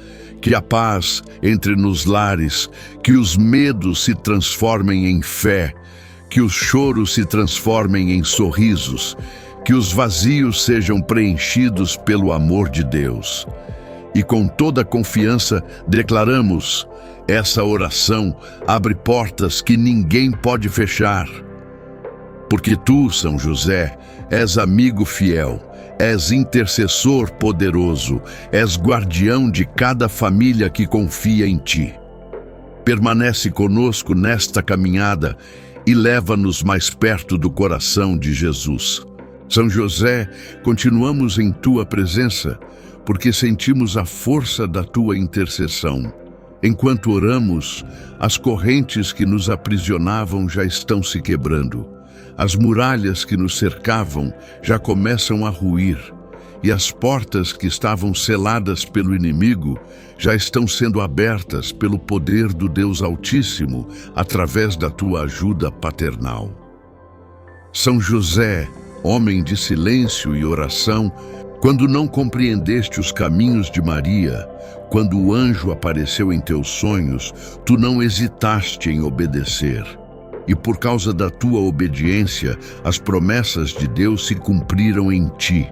que a paz entre nos lares, que os medos se transformem em fé, que os choros se transformem em sorrisos, que os vazios sejam preenchidos pelo amor de Deus. E com toda confiança declaramos: essa oração abre portas que ninguém pode fechar. Porque tu, São José, és amigo fiel, és intercessor poderoso, és guardião de cada família que confia em ti. Permanece conosco nesta caminhada e leva-nos mais perto do coração de Jesus. São José, continuamos em tua presença, porque sentimos a força da tua intercessão. Enquanto oramos, as correntes que nos aprisionavam já estão se quebrando. As muralhas que nos cercavam já começam a ruir, e as portas que estavam seladas pelo inimigo já estão sendo abertas pelo poder do Deus Altíssimo, através da tua ajuda paternal. São José, homem de silêncio e oração, quando não compreendeste os caminhos de Maria, quando o anjo apareceu em teus sonhos, tu não hesitaste em obedecer. E por causa da tua obediência, as promessas de Deus se cumpriram em ti.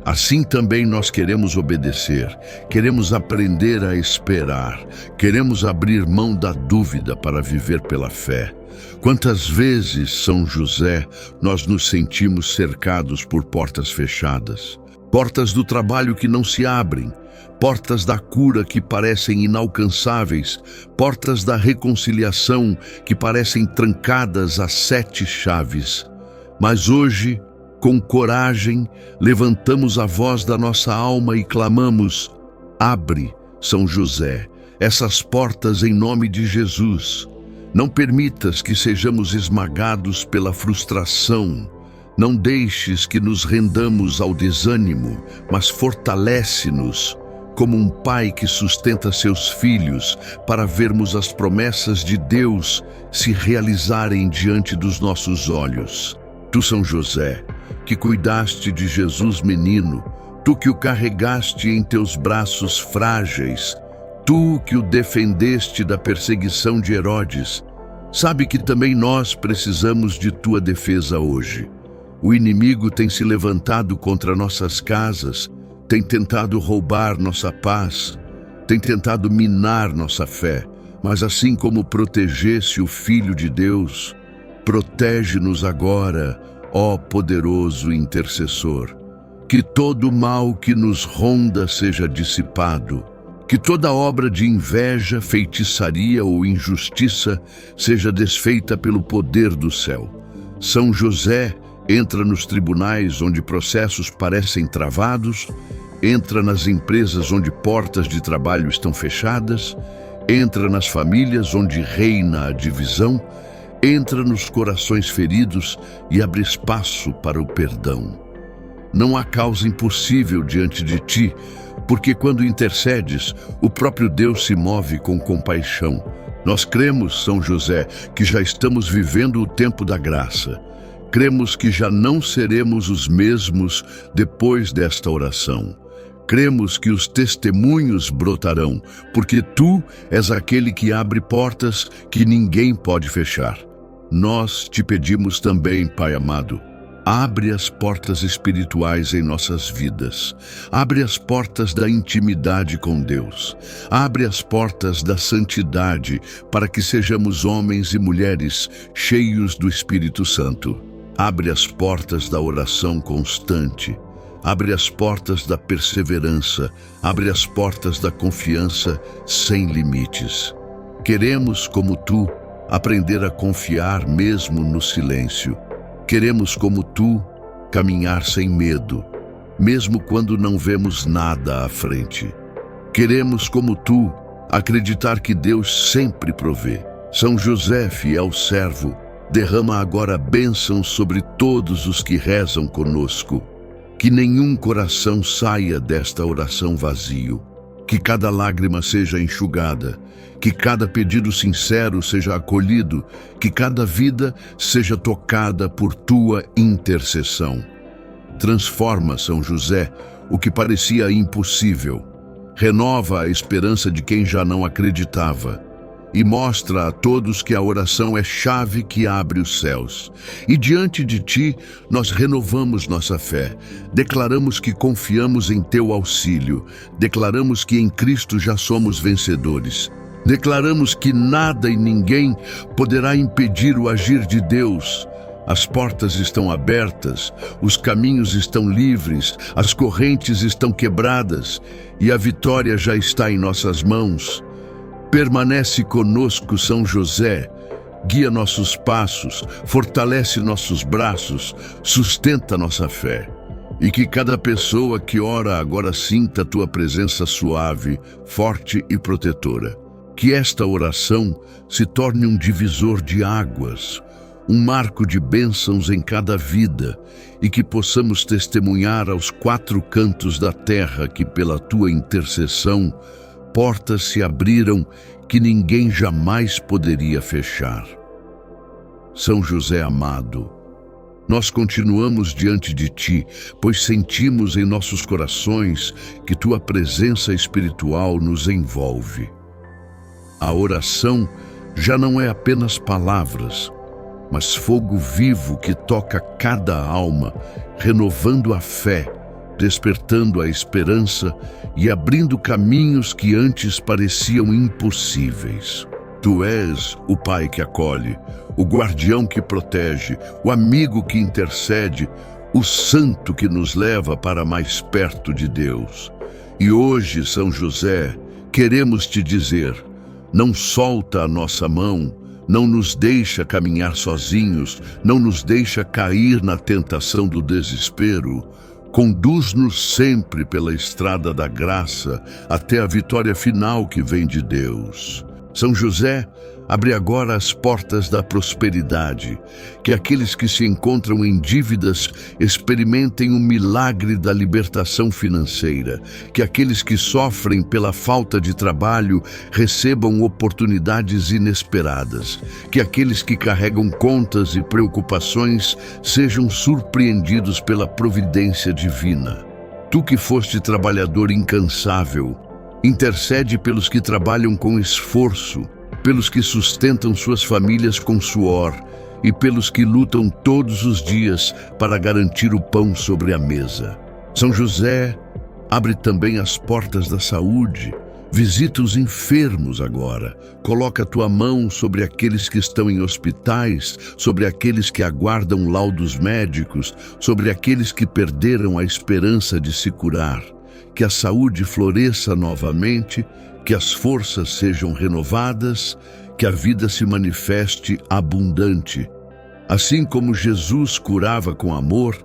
Assim também nós queremos obedecer, queremos aprender a esperar, queremos abrir mão da dúvida para viver pela fé. Quantas vezes, São José, nós nos sentimos cercados por portas fechadas, portas do trabalho que não se abrem, portas da cura que parecem inalcançáveis, portas da reconciliação que parecem trancadas a 7 chaves. Mas hoje, com coragem, levantamos a voz da nossa alma e clamamos: abre, São José, essas portas em nome de Jesus. Não permitas que sejamos esmagados pela frustração. Não deixes que nos rendamos ao desânimo, mas fortalece-nos como um pai que sustenta seus filhos para vermos as promessas de Deus se realizarem diante dos nossos olhos. Tu, São José, que cuidaste de Jesus menino, tu que o carregaste em teus braços frágeis, tu que o defendeste da perseguição de Herodes, sabe que também nós precisamos de tua defesa hoje. O inimigo tem se levantado contra nossas casas, tem tentado roubar nossa paz, tem tentado minar nossa fé, mas assim como protegesse o Filho de Deus, protege-nos agora, ó poderoso intercessor. Que todo mal que nos ronda seja dissipado, que toda obra de inveja, feitiçaria ou injustiça seja desfeita pelo poder do céu. São José, entra nos tribunais onde processos parecem travados, entra nas empresas onde portas de trabalho estão fechadas, entra nas famílias onde reina a divisão, entra nos corações feridos e abre espaço para o perdão. Não há causa impossível diante de ti, porque quando intercedes, o próprio Deus se move com compaixão. Nós cremos, São José, que já estamos vivendo o tempo da graça. Cremos que já não seremos os mesmos depois desta oração. Cremos que os testemunhos brotarão, porque tu és aquele que abre portas que ninguém pode fechar. Nós te pedimos também, Pai amado, abre as portas espirituais em nossas vidas. Abre as portas da intimidade com Deus. Abre as portas da santidade para que sejamos homens e mulheres cheios do Espírito Santo. Abre as portas da oração constante. Abre as portas da perseverança. Abre as portas da confiança sem limites. Queremos, como tu, aprender a confiar mesmo no silêncio. Queremos, como tu, caminhar sem medo, mesmo quando não vemos nada à frente. Queremos, como tu, acreditar que Deus sempre provê. São José, fiel servo, derrama agora bênçãos sobre todos os que rezam conosco. Que nenhum coração saia desta oração vazio. Que cada lágrima seja enxugada. Que cada pedido sincero seja acolhido. Que cada vida seja tocada por tua intercessão. Transforma, São José, o que parecia impossível. Renova a esperança de quem já não acreditava. E mostra a todos que a oração é chave que abre os céus. E diante de ti, nós renovamos nossa fé. Declaramos que confiamos em teu auxílio. Declaramos que em Cristo já somos vencedores. Declaramos que nada e ninguém poderá impedir o agir de Deus. As portas estão abertas, os caminhos estão livres, as correntes estão quebradas e a vitória já está em nossas mãos. Permanece conosco, São José, guia nossos passos, fortalece nossos braços, sustenta nossa fé. E que cada pessoa que ora agora sinta a tua presença suave, forte e protetora. Que esta oração se torne um divisor de águas, um marco de bênçãos em cada vida, e que possamos testemunhar aos quatro cantos da terra que pela tua intercessão portas se abriram que ninguém jamais poderia fechar. São José amado, nós continuamos diante de ti, pois sentimos em nossos corações que tua presença espiritual nos envolve. A oração já não é apenas palavras, mas fogo vivo que toca cada alma, renovando a fé, despertando a esperança e abrindo caminhos que antes pareciam impossíveis. Tu és o Pai que acolhe, o guardião que protege, o amigo que intercede, o santo que nos leva para mais perto de Deus. E hoje, São José, queremos te dizer: não solta a nossa mão, não nos deixa caminhar sozinhos, não nos deixa cair na tentação do desespero. Conduz-nos sempre pela estrada da graça até a vitória final que vem de Deus. São José, abre agora as portas da prosperidade, que aqueles que se encontram em dívidas experimentem o milagre da libertação financeira, que aqueles que sofrem pela falta de trabalho recebam oportunidades inesperadas, que aqueles que carregam contas e preocupações sejam surpreendidos pela providência divina. Tu que foste trabalhador incansável, intercede pelos que trabalham com esforço, pelos que sustentam suas famílias com suor e pelos que lutam todos os dias para garantir o pão sobre a mesa. São José, abre também as portas da saúde, visita os enfermos agora, coloca a tua mão sobre aqueles que estão em hospitais, sobre aqueles que aguardam laudos médicos, sobre aqueles que perderam a esperança de se curar. Que a saúde floresça novamente, que as forças sejam renovadas, que a vida se manifeste abundante. Assim como Jesus curava com amor,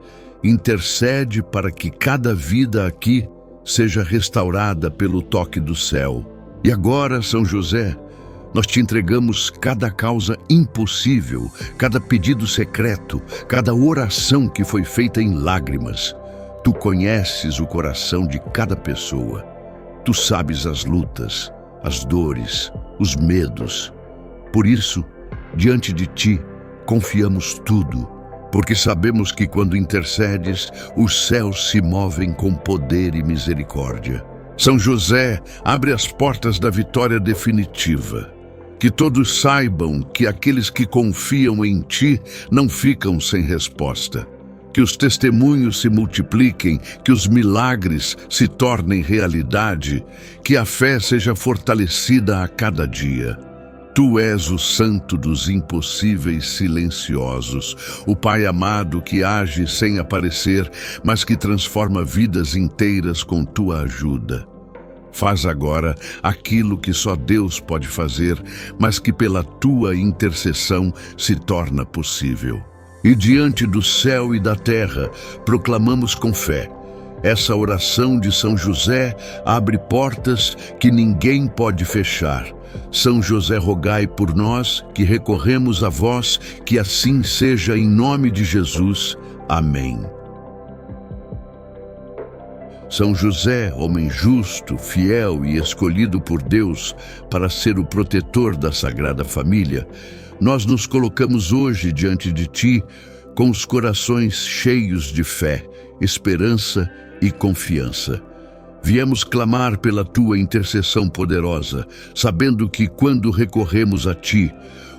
intercede para que cada vida aqui seja restaurada pelo toque do céu. E agora, São José, nós te entregamos cada causa impossível, cada pedido secreto, cada oração que foi feita em lágrimas. Tu conheces o coração de cada pessoa. Tu sabes as lutas, as dores, os medos. Por isso, diante de ti, confiamos tudo, porque sabemos que quando intercedes, os céus se movem com poder e misericórdia. São José, abre as portas da vitória definitiva. Que todos saibam que aqueles que confiam em ti não ficam sem resposta. Que os testemunhos se multipliquem, que os milagres se tornem realidade, que a fé seja fortalecida a cada dia. Tu és o santo dos impossíveis silenciosos, o Pai amado que age sem aparecer, mas que transforma vidas inteiras com tua ajuda. Faz agora aquilo que só Deus pode fazer, mas que pela tua intercessão se torna possível. E diante do céu e da terra, proclamamos com fé: essa oração de São José abre portas que ninguém pode fechar, São José, rogai por nós, que recorremos a vós, que assim seja em nome de Jesus. Amém. São José, homem justo, fiel e escolhido por Deus para ser o protetor da Sagrada Família, nós nos colocamos hoje diante de Ti com os corações cheios de fé, esperança e confiança. Viemos clamar pela Tua intercessão poderosa, sabendo que quando recorremos a Ti,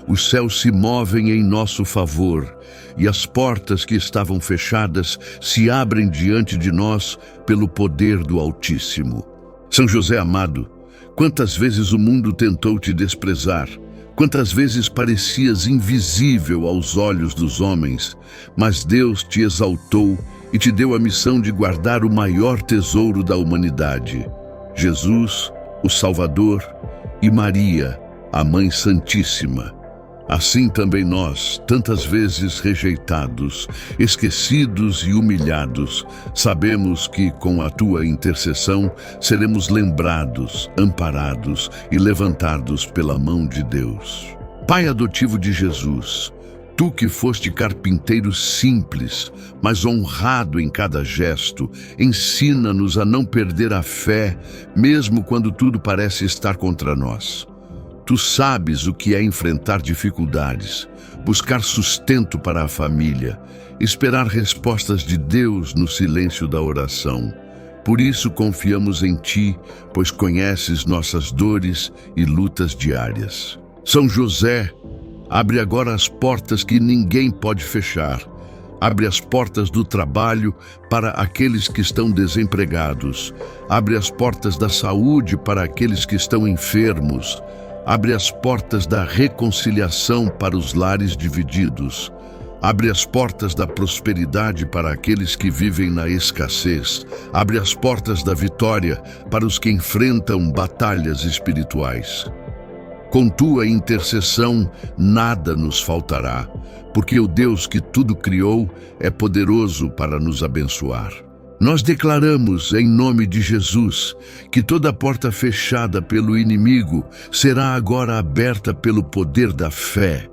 os céus se movem em nosso favor e as portas que estavam fechadas se abrem diante de nós pelo poder do Altíssimo. São José amado, quantas vezes o mundo tentou te desprezar, quantas vezes parecias invisível aos olhos dos homens, mas Deus te exaltou e te deu a missão de guardar o maior tesouro da humanidade, Jesus, o Salvador, e Maria, a Mãe Santíssima. Assim também nós, tantas vezes rejeitados, esquecidos e humilhados, sabemos que com a Tua intercessão seremos lembrados, amparados e levantados pela mão de Deus. Pai adotivo de Jesus, Tu que foste carpinteiro simples, mas honrado em cada gesto, ensina-nos a não perder a fé, mesmo quando tudo parece estar contra nós. Tu sabes o que é enfrentar dificuldades, buscar sustento para a família, esperar respostas de Deus no silêncio da oração. Por isso confiamos em Ti, pois conheces nossas dores e lutas diárias. São José, abre agora as portas que ninguém pode fechar. Abre as portas do trabalho para aqueles que estão desempregados. Abre as portas da saúde para aqueles que estão enfermos. Abre as portas da reconciliação para os lares divididos. Abre as portas da prosperidade para aqueles que vivem na escassez. Abre as portas da vitória para os que enfrentam batalhas espirituais. Com Tua intercessão, nada nos faltará, porque o Deus que tudo criou é poderoso para nos abençoar. Nós declaramos, em nome de Jesus, que toda porta fechada pelo inimigo será agora aberta pelo poder da fé.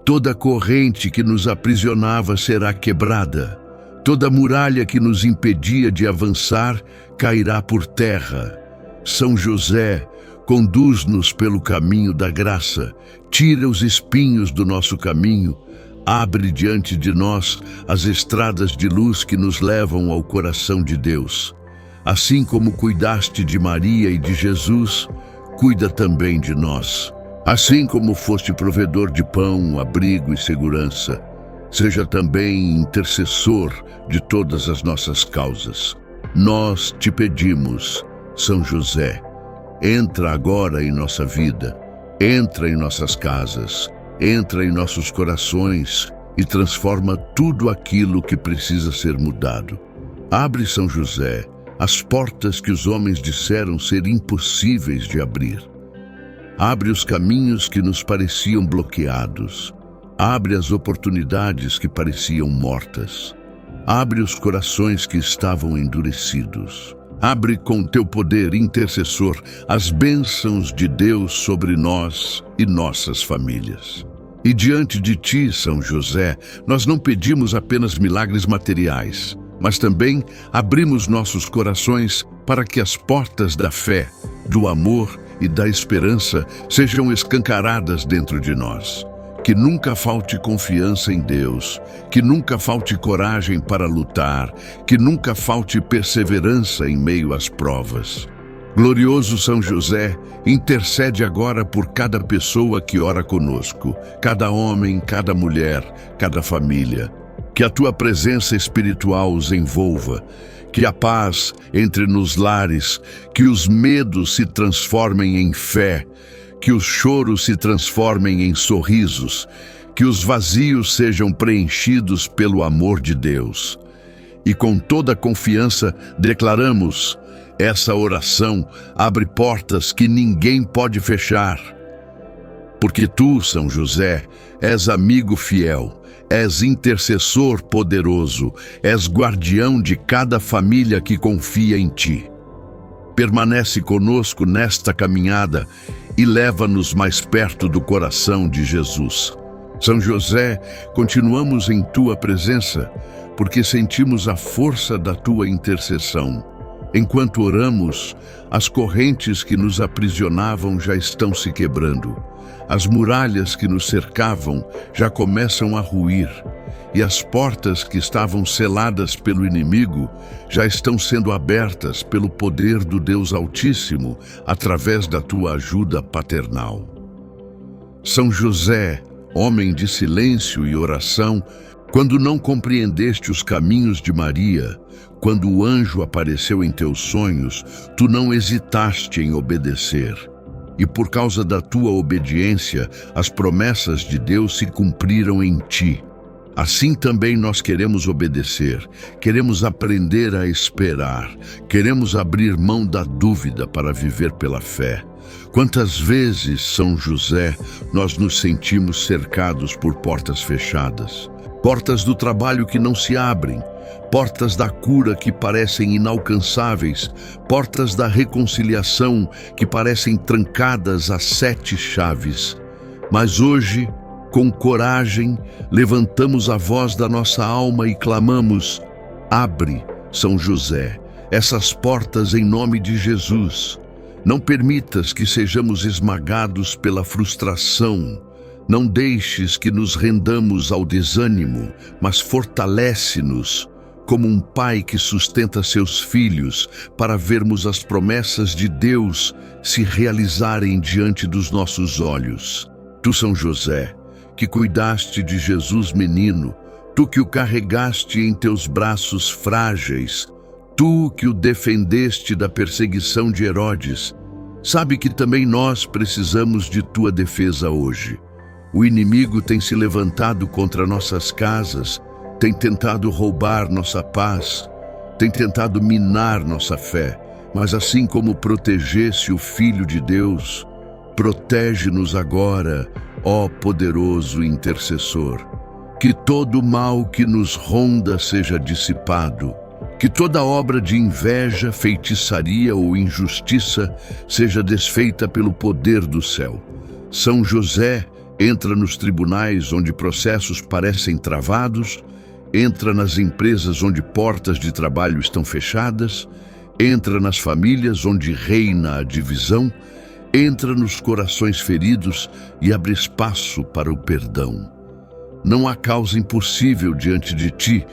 Toda corrente que nos aprisionava será quebrada. Toda muralha que nos impedia de avançar cairá por terra. São José, conduz-nos pelo caminho da graça, tira os espinhos do nosso caminho, abre diante de nós as estradas de luz que nos levam ao coração de Deus. Assim como cuidaste de Maria e de Jesus, cuida também de nós. Assim como foste provedor de pão, abrigo e segurança, seja também intercessor de todas as nossas causas. Nós te pedimos, São José, entra agora em nossa vida, entra em nossas casas, entra em nossos corações e transforma tudo aquilo que precisa ser mudado. Abre, São José, as portas que os homens disseram ser impossíveis de abrir. Abre os caminhos que nos pareciam bloqueados. Abre as oportunidades que pareciam mortas. Abre os corações que estavam endurecidos. Abre com Teu poder intercessor as bênçãos de Deus sobre nós e nossas famílias. E diante de Ti, São José, nós não pedimos apenas milagres materiais, mas também abrimos nossos corações para que as portas da fé, do amor e da esperança sejam escancaradas dentro de nós. Que nunca falte confiança em Deus, que nunca falte coragem para lutar, que nunca falte perseverança em meio às provas. Glorioso São José, intercede agora por cada pessoa que ora conosco, cada homem, cada mulher, cada família. Que a Tua presença espiritual os envolva, que a paz entre nos lares, que os medos se transformem em fé, que os choros se transformem em sorrisos, que os vazios sejam preenchidos pelo amor de Deus. E com toda confiança declaramos, essa oração abre portas que ninguém pode fechar. Porque Tu, São José, és amigo fiel, és intercessor poderoso, és guardião de cada família que confia em Ti. Permanece conosco nesta caminhada e leva-nos mais perto do coração de Jesus. São José, continuamos em tua presença, porque sentimos a força da tua intercessão. Enquanto oramos, as correntes que nos aprisionavam já estão se quebrando. As muralhas que nos cercavam já começam a ruir, e as portas que estavam seladas pelo inimigo já estão sendo abertas pelo poder do Deus Altíssimo, através da tua ajuda paternal. São José, homem de silêncio e oração, quando não compreendeste os caminhos de Maria, quando o anjo apareceu em teus sonhos, tu não hesitaste em obedecer. E por causa da tua obediência, as promessas de Deus se cumpriram em ti. Assim também nós queremos obedecer, queremos aprender a esperar, queremos abrir mão da dúvida para viver pela fé. Quantas vezes, São José, nós nos sentimos cercados por portas fechadas, portas do trabalho que não se abrem, portas da cura que parecem inalcançáveis, portas da reconciliação que parecem trancadas a 7 chaves. Mas hoje, com coragem, levantamos a voz da nossa alma e clamamos: abre, São José, essas portas em nome de Jesus. Não permitas que sejamos esmagados pela frustração. Não deixes que nos rendamos ao desânimo, mas fortalece-nos como um pai que sustenta seus filhos para vermos as promessas de Deus se realizarem diante dos nossos olhos. Tu, São José, que cuidaste de Jesus menino, tu que o carregaste em teus braços frágeis, tu que o defendeste da perseguição de Herodes, sabe que também nós precisamos de tua defesa hoje. O inimigo tem se levantado contra nossas casas, tem tentado roubar nossa paz, tem tentado minar nossa fé, mas assim como protegesse o Filho de Deus, protege-nos agora, ó poderoso intercessor. Que todo mal que nos ronda seja dissipado, que toda obra de inveja, feitiçaria ou injustiça seja desfeita pelo poder do céu. São José, entra nos tribunais onde processos parecem travados, entra nas empresas onde portas de trabalho estão fechadas, entra nas famílias onde reina a divisão, entra nos corações feridos e abre espaço para o perdão. Não há causa impossível diante de ti,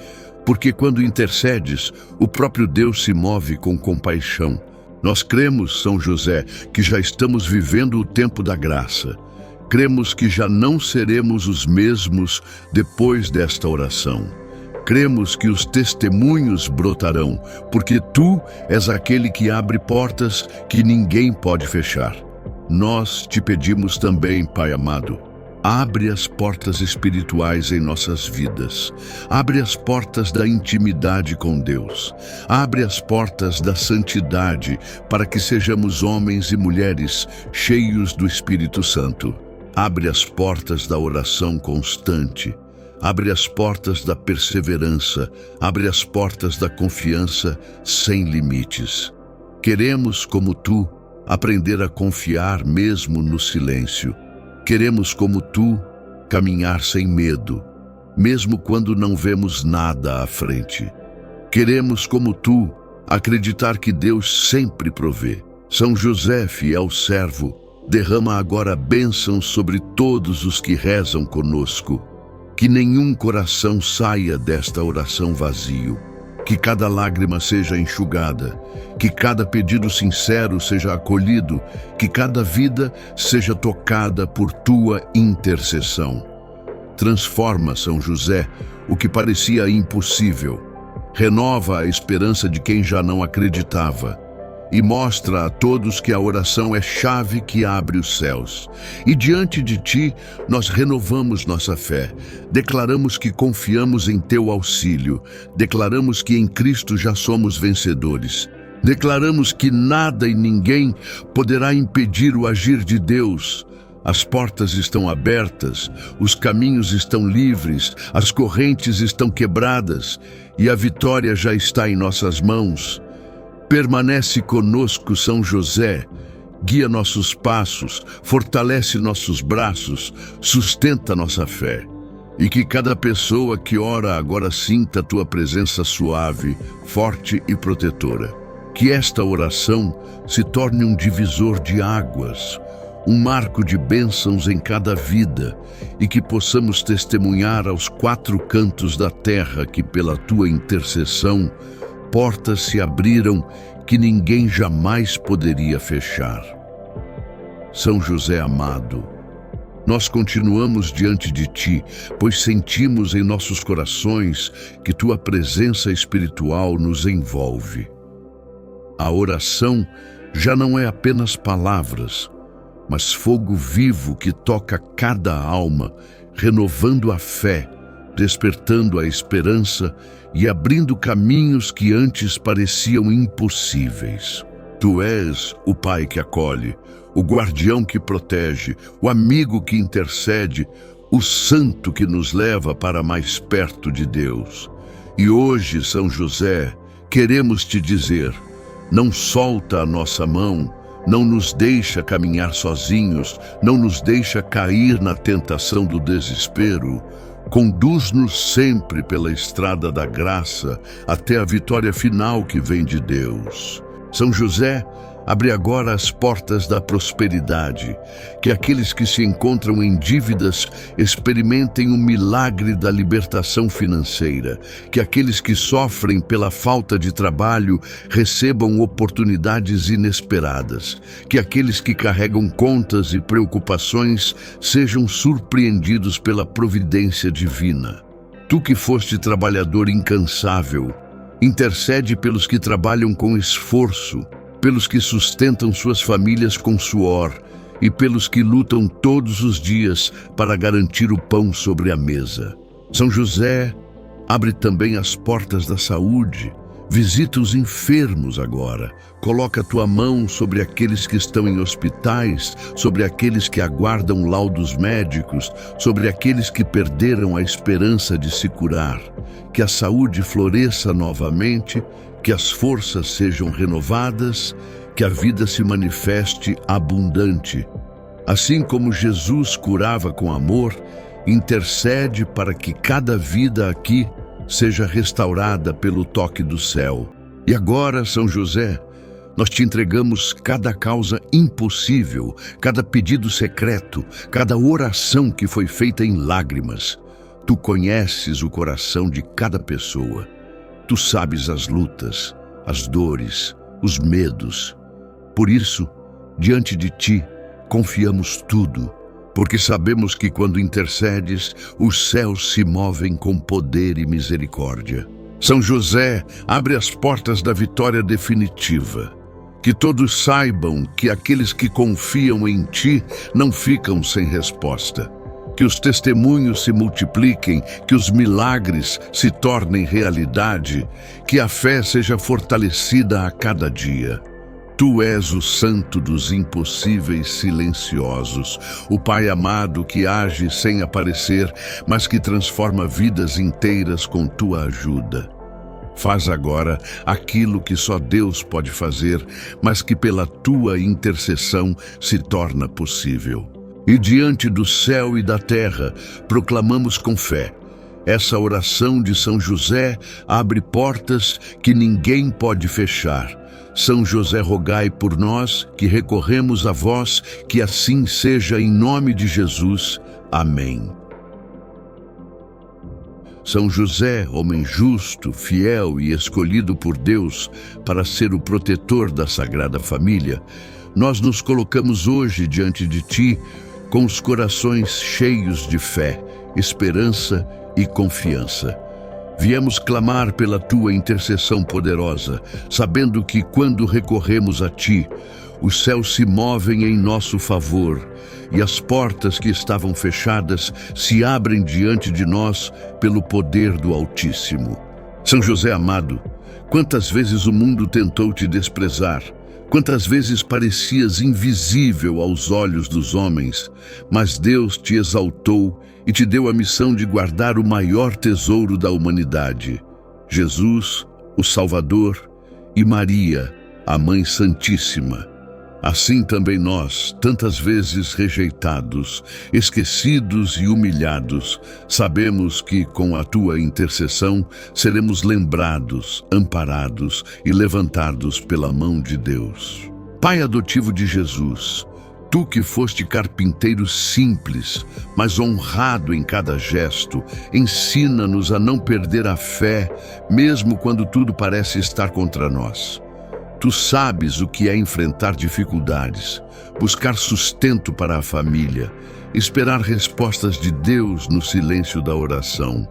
porque quando intercedes, o próprio Deus se move com compaixão. Nós cremos, São José, que já estamos vivendo o tempo da graça. Cremos que já não seremos os mesmos depois desta oração. Cremos que os testemunhos brotarão, porque tu és aquele que abre portas que ninguém pode fechar. Nós te pedimos também, Pai amado, abre as portas espirituais em nossas vidas. Abre as portas da intimidade com Deus. Abre as portas da santidade para que sejamos homens e mulheres cheios do Espírito Santo. Abre as portas da oração constante. Abre as portas da perseverança. Abre as portas da confiança sem limites. Queremos, como tu, aprender a confiar mesmo no silêncio. Queremos, como tu, caminhar sem medo, mesmo quando não vemos nada à frente. Queremos, como tu, acreditar que Deus sempre provê. São José, fiel servo, derrama agora bênçãos sobre todos os que rezam conosco. Que nenhum coração saia desta oração vazio. Que cada lágrima seja enxugada, que cada pedido sincero seja acolhido, que cada vida seja tocada por tua intercessão. Transforma, São José, o que parecia impossível. Renova a esperança de quem já não acreditava. E mostra a todos que a oração é chave que abre os céus. E diante de ti, nós renovamos nossa fé. Declaramos que confiamos em teu auxílio. Declaramos que em Cristo já somos vencedores. Declaramos que nada e ninguém poderá impedir o agir de Deus. As portas estão abertas, os caminhos estão livres, as correntes estão quebradas e a vitória já está em nossas mãos. Permanece conosco, São José, guia nossos passos, fortalece nossos braços, sustenta nossa fé. E que cada pessoa que ora agora sinta a tua presença suave, forte e protetora. Que esta oração se torne um divisor de águas, um marco de bênçãos em cada vida, e que possamos testemunhar aos quatro cantos da terra que, pela tua intercessão, portas se abriram que ninguém jamais poderia fechar. São José amado, nós continuamos diante de ti, pois sentimos em nossos corações que tua presença espiritual nos envolve. A oração já não é apenas palavras, mas fogo vivo que toca cada alma, renovando a fé, despertando a esperança e abrindo caminhos que antes pareciam impossíveis. Tu és o Pai que acolhe, o guardião que protege, o amigo que intercede, o santo que nos leva para mais perto de Deus. E hoje, São José, queremos te dizer: não solta a nossa mão, não nos deixa caminhar sozinhos, não nos deixa cair na tentação do desespero. Conduz-nos sempre pela estrada da graça até a vitória final que vem de Deus. São José, abre agora as portas da prosperidade, que aqueles que se encontram em dívidas experimentem o milagre da libertação financeira, que aqueles que sofrem pela falta de trabalho recebam oportunidades inesperadas, que aqueles que carregam contas e preocupações sejam surpreendidos pela providência divina. Tu que foste trabalhador incansável, intercede pelos que trabalham com esforço, pelos que sustentam suas famílias com suor e pelos que lutam todos os dias para garantir o pão sobre a mesa. São José, abre também as portas da saúde, visita os enfermos agora, coloca a tua mão sobre aqueles que estão em hospitais, sobre aqueles que aguardam laudos médicos, sobre aqueles que perderam a esperança de se curar. Que a saúde floresça novamente, que as forças sejam renovadas, que a vida se manifeste abundante. Assim como Jesus curava com amor, intercede para que cada vida aqui seja restaurada pelo toque do céu. E agora, São José, nós te entregamos cada causa impossível, cada pedido secreto, cada oração que foi feita em lágrimas. Tu conheces o coração de cada pessoa. Tu sabes as lutas, as dores, os medos. Por isso, diante de ti, confiamos tudo, porque sabemos que quando intercedes, os céus se movem com poder e misericórdia. São José, abre as portas da vitória definitiva. Que todos saibam que aqueles que confiam em ti não ficam sem resposta. Que os testemunhos se multipliquem, que os milagres se tornem realidade, que a fé seja fortalecida a cada dia. Tu és o santo dos impossíveis silenciosos, o Pai amado que age sem aparecer, mas que transforma vidas inteiras com tua ajuda. Faz agora aquilo que só Deus pode fazer, mas que pela tua intercessão se torna possível. E diante do céu e da terra, proclamamos com fé: essa oração de São José abre portas que ninguém pode fechar. São José, rogai por nós, que recorremos a vós, que assim seja em nome de Jesus. Amém. São José, homem justo, fiel e escolhido por Deus para ser o protetor da Sagrada Família, nós nos colocamos hoje diante de ti com os corações cheios de fé, esperança e confiança. Viemos clamar pela tua intercessão poderosa, sabendo que quando recorremos a ti, os céus se movem em nosso favor e as portas que estavam fechadas se abrem diante de nós pelo poder do Altíssimo. São José amado, quantas vezes o mundo tentou te desprezar, quantas vezes parecias invisível aos olhos dos homens, mas Deus te exaltou e te deu a missão de guardar o maior tesouro da humanidade, Jesus, o Salvador, e Maria, a Mãe Santíssima. Assim também nós, tantas vezes rejeitados, esquecidos e humilhados, sabemos que com a tua intercessão seremos lembrados, amparados e levantados pela mão de Deus. Pai adotivo de Jesus, tu que foste carpinteiro simples, mas honrado em cada gesto, ensina-nos a não perder a fé, mesmo quando tudo parece estar contra nós. Tu sabes o que é enfrentar dificuldades, buscar sustento para a família, esperar respostas de Deus no silêncio da oração.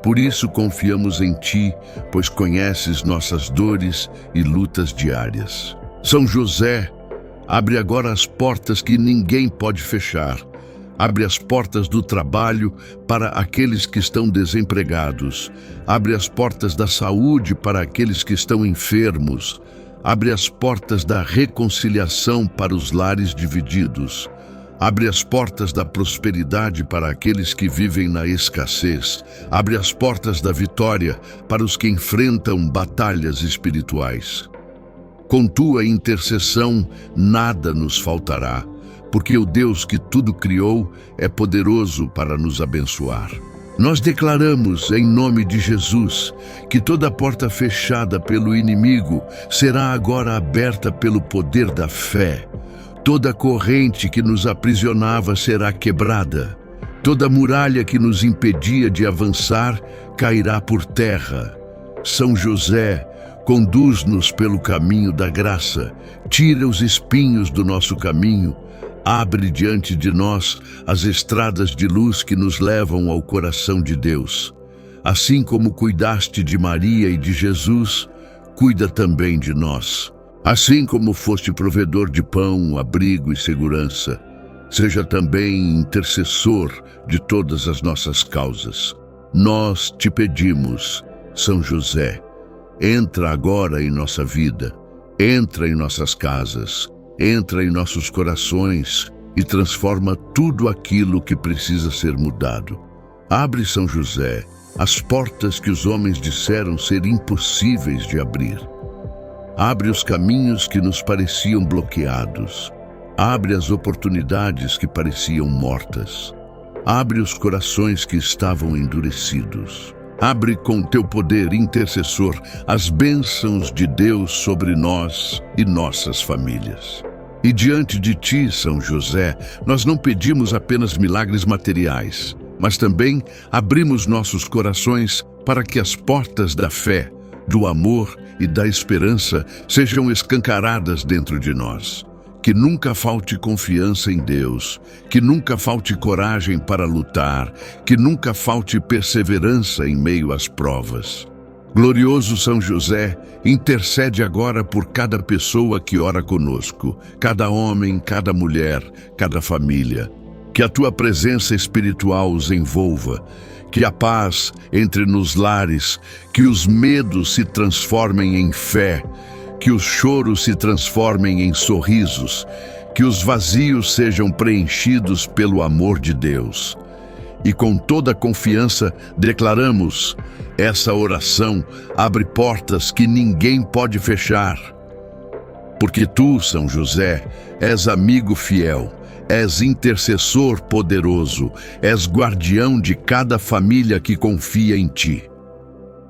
Por isso confiamos em Ti, pois conheces nossas dores e lutas diárias. São José, abre agora as portas que ninguém pode fechar. Abre as portas do trabalho para aqueles que estão desempregados. Abre as portas da saúde para aqueles que estão enfermos. Abre as portas da reconciliação para os lares divididos. Abre as portas da prosperidade para aqueles que vivem na escassez. Abre as portas da vitória para os que enfrentam batalhas espirituais. Com tua intercessão, nada nos faltará, porque o Deus que tudo criou é poderoso para nos abençoar. Nós declaramos, em nome de Jesus, que toda porta fechada pelo inimigo será agora aberta pelo poder da fé. Toda corrente que nos aprisionava será quebrada. Toda muralha que nos impedia de avançar cairá por terra. São José, conduz-nos pelo caminho da graça, tira os espinhos do nosso caminho, abre diante de nós as estradas de luz que nos levam ao coração de Deus. Assim como cuidaste de Maria e de Jesus, cuida também de nós. Assim como foste provedor de pão, abrigo e segurança, seja também intercessor de todas as nossas causas. Nós te pedimos, São José, entra agora em nossa vida, entra em nossas casas, entra em nossos corações e transforma tudo aquilo que precisa ser mudado. Abre, São José, as portas que os homens disseram ser impossíveis de abrir. Abre os caminhos que nos pareciam bloqueados. Abre as oportunidades que pareciam mortas. Abre os corações que estavam endurecidos. Abre com teu poder intercessor as bênçãos de Deus sobre nós e nossas famílias. E diante de ti, São José, nós não pedimos apenas milagres materiais, mas também abrimos nossos corações para que as portas da fé, do amor e da esperança sejam escancaradas dentro de nós. Que nunca falte confiança em Deus, que nunca falte coragem para lutar, que nunca falte perseverança em meio às provas. Glorioso São José, intercede agora por cada pessoa que ora conosco, cada homem, cada mulher, cada família. Que a tua presença espiritual os envolva, que a paz entre nos lares, que os medos se transformem em fé, que os choros se transformem em sorrisos, que os vazios sejam preenchidos pelo amor de Deus. E com toda confiança declaramos, essa oração abre portas que ninguém pode fechar. Porque tu, São José, és amigo fiel, és intercessor poderoso, és guardião de cada família que confia em ti.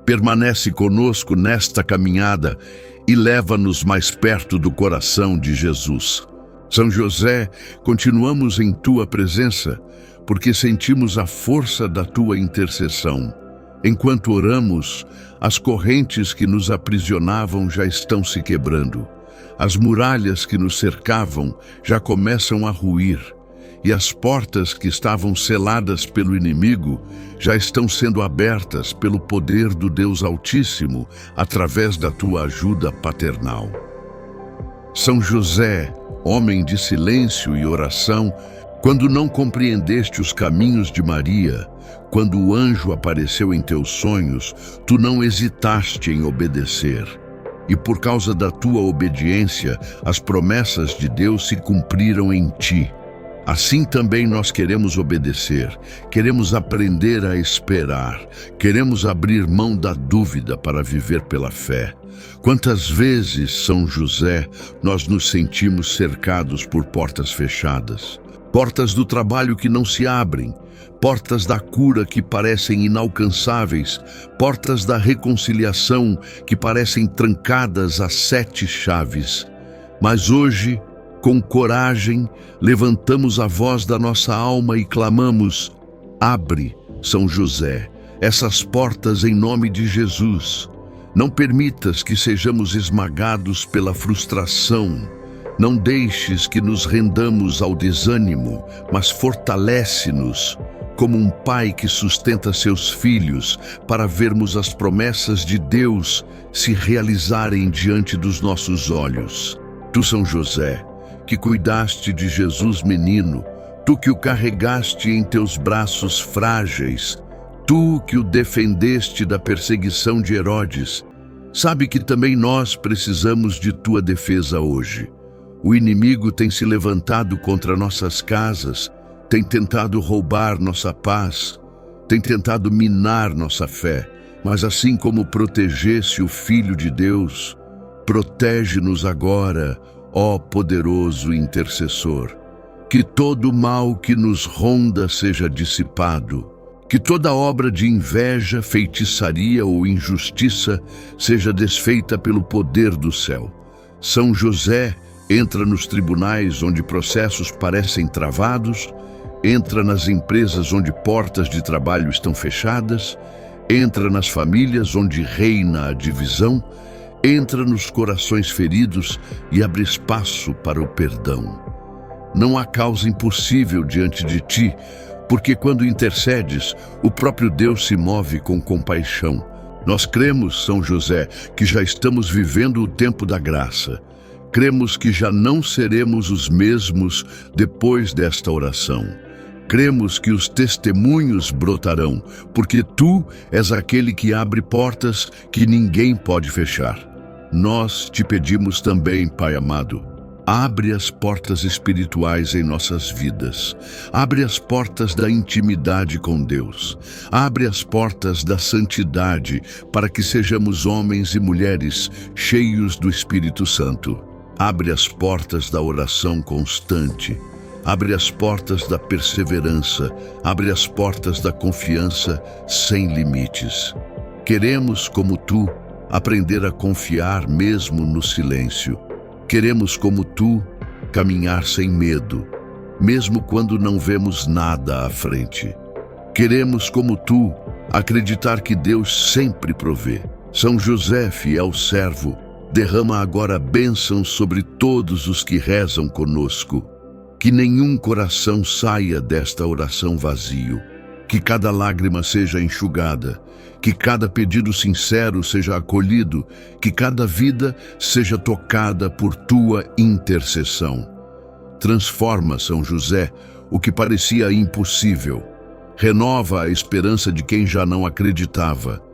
Permanece conosco nesta caminhada e leva-nos mais perto do coração de Jesus. São José, continuamos em tua presença, porque sentimos a força da tua intercessão. Enquanto oramos, as correntes que nos aprisionavam já estão se quebrando. As muralhas que nos cercavam já começam a ruir, e as portas que estavam seladas pelo inimigo já estão sendo abertas pelo poder do Deus Altíssimo, através da tua ajuda paternal. São José, homem de silêncio e oração, quando não compreendeste os caminhos de Maria, quando o anjo apareceu em teus sonhos, tu não hesitaste em obedecer. E por causa da tua obediência, as promessas de Deus se cumpriram em ti. Assim também nós queremos obedecer, queremos aprender a esperar, queremos abrir mão da dúvida para viver pela fé. Quantas vezes, São José, nós nos sentimos cercados por portas fechadas, portas do trabalho que não se abrem, portas da cura que parecem inalcançáveis, portas da reconciliação que parecem trancadas a 7 chaves. Mas hoje, com coragem, levantamos a voz da nossa alma e clamamos: abre, São José, essas portas em nome de Jesus. Não permitas que sejamos esmagados pela frustração. Não deixes que nos rendamos ao desânimo, mas fortalece-nos como um pai que sustenta seus filhos para vermos as promessas de Deus se realizarem diante dos nossos olhos. Tu, São José, que cuidaste de Jesus menino, tu que o carregaste em teus braços frágeis, tu que o defendeste da perseguição de Herodes, sabe que também nós precisamos de tua defesa hoje. O inimigo tem se levantado contra nossas casas, tem tentado roubar nossa paz, tem tentado minar nossa fé, mas assim como protegesse o Filho de Deus, protege-nos agora, ó poderoso intercessor. Que todo mal que nos ronda seja dissipado, que toda obra de inveja, feitiçaria ou injustiça seja desfeita pelo poder do céu. São José entra nos tribunais onde processos parecem travados, entra nas empresas onde portas de trabalho estão fechadas, entra nas famílias onde reina a divisão, entra nos corações feridos e abre espaço para o perdão. Não há causa impossível diante de ti, porque quando intercedes, o próprio Deus se move com compaixão. Nós cremos, São José, que já estamos vivendo o tempo da graça. Cremos que já não seremos os mesmos depois desta oração. Cremos que os testemunhos brotarão, porque tu és aquele que abre portas que ninguém pode fechar. Nós te pedimos também, Pai amado, abre as portas espirituais em nossas vidas. Abre as portas da intimidade com Deus. Abre as portas da santidade para que sejamos homens e mulheres cheios do Espírito Santo. Abre as portas da oração constante. Abre as portas da perseverança. Abre as portas da confiança sem limites. Queremos, como tu, aprender a confiar mesmo no silêncio. Queremos, como tu, caminhar sem medo, mesmo quando não vemos nada à frente. Queremos, como tu, acreditar que Deus sempre provê. São José, fiel servo, derrama agora bênçãos sobre todos os que rezam conosco. Que nenhum coração saia desta oração vazio. Que cada lágrima seja enxugada, que cada pedido sincero seja acolhido, que cada vida seja tocada por tua intercessão. Transforma, São José, o que parecia impossível. Renova a esperança de quem já não acreditava.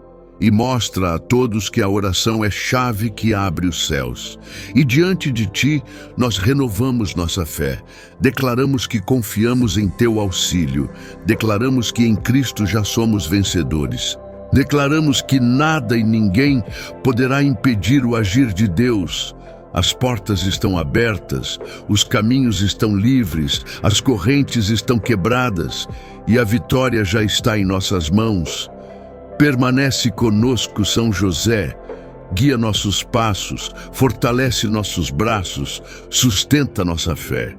E mostra a todos que a oração é chave que abre os céus. E diante de ti, nós renovamos nossa fé. Declaramos que confiamos em teu auxílio. Declaramos que em Cristo já somos vencedores. Declaramos que nada e ninguém poderá impedir o agir de Deus. As portas estão abertas, os caminhos estão livres, as correntes estão quebradas e a vitória já está em nossas mãos. Permanece conosco, São José, guia nossos passos, fortalece nossos braços, sustenta nossa fé.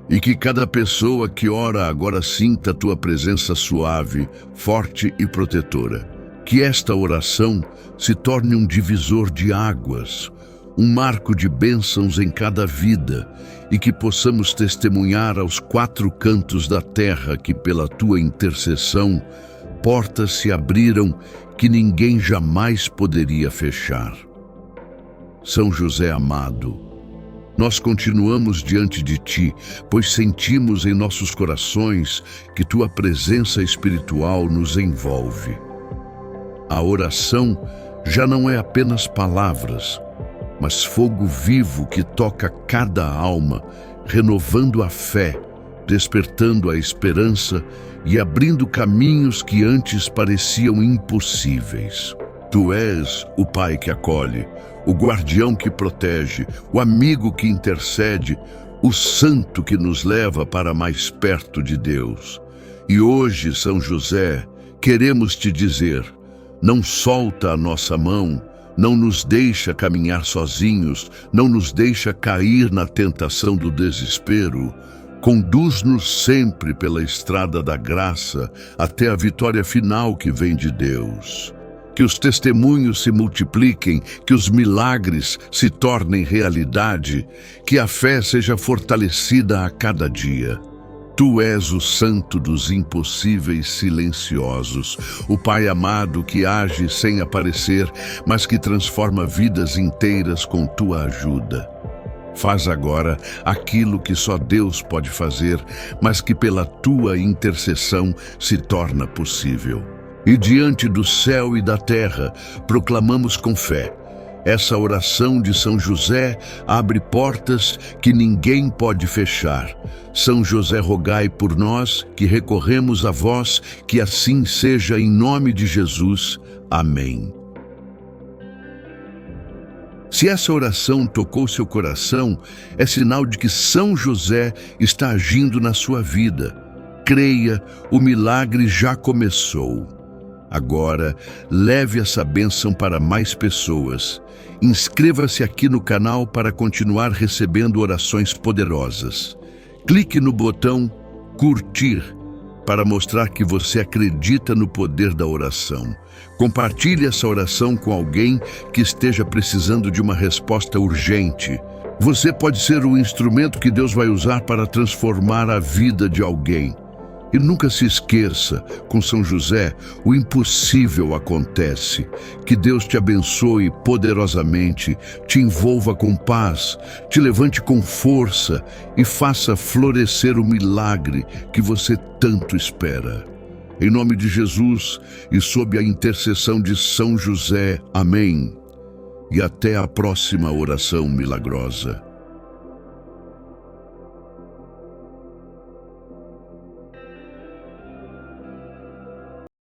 E que cada pessoa que ora agora sinta a tua presença suave, forte e protetora. Que esta oração se torne um divisor de águas, um marco de bênçãos em cada vida, e que possamos testemunhar aos 4 cantos da terra que pela tua intercessão portas se abriram que ninguém jamais poderia fechar. São José amado, nós continuamos diante de ti, pois sentimos em nossos corações que tua presença espiritual nos envolve. A oração já não é apenas palavras, mas fogo vivo que toca cada alma, renovando a fé, despertando a esperança e abrindo caminhos que antes pareciam impossíveis. Tu és o Pai que acolhe, o guardião que protege, o amigo que intercede, o santo que nos leva para mais perto de Deus. E hoje, São José, queremos te dizer: não solta a nossa mão, não nos deixa caminhar sozinhos, não nos deixa cair na tentação do desespero. Conduz-nos sempre pela estrada da graça até a vitória final que vem de Deus. Que os testemunhos se multipliquem, que os milagres se tornem realidade, que a fé seja fortalecida a cada dia. Tu és o santo dos impossíveis silenciosos, o Pai amado que age sem aparecer, mas que transforma vidas inteiras com tua ajuda. Faz agora aquilo que só Deus pode fazer, mas que pela tua intercessão se torna possível. E diante do céu e da terra, proclamamos com fé: essa oração de São José abre portas que ninguém pode fechar. São José, rogai por nós, que recorremos a vós, que assim seja em nome de Jesus. Amém. Se essa oração tocou seu coração, é sinal de que São José está agindo na sua vida. Creia, o milagre já começou. Agora, leve essa bênção para mais pessoas. Inscreva-se aqui no canal para continuar recebendo orações poderosas. Clique no botão curtir para mostrar que você acredita no poder da oração. Compartilhe essa oração com alguém que esteja precisando de uma resposta urgente. Você pode ser o instrumento que Deus vai usar para transformar a vida de alguém. E nunca se esqueça, com São José, o impossível acontece. Que Deus te abençoe poderosamente, te envolva com paz, te levante com força e faça florescer o milagre que você tanto espera. Em nome de Jesus e sob a intercessão de São José. Amém. E até a próxima oração milagrosa.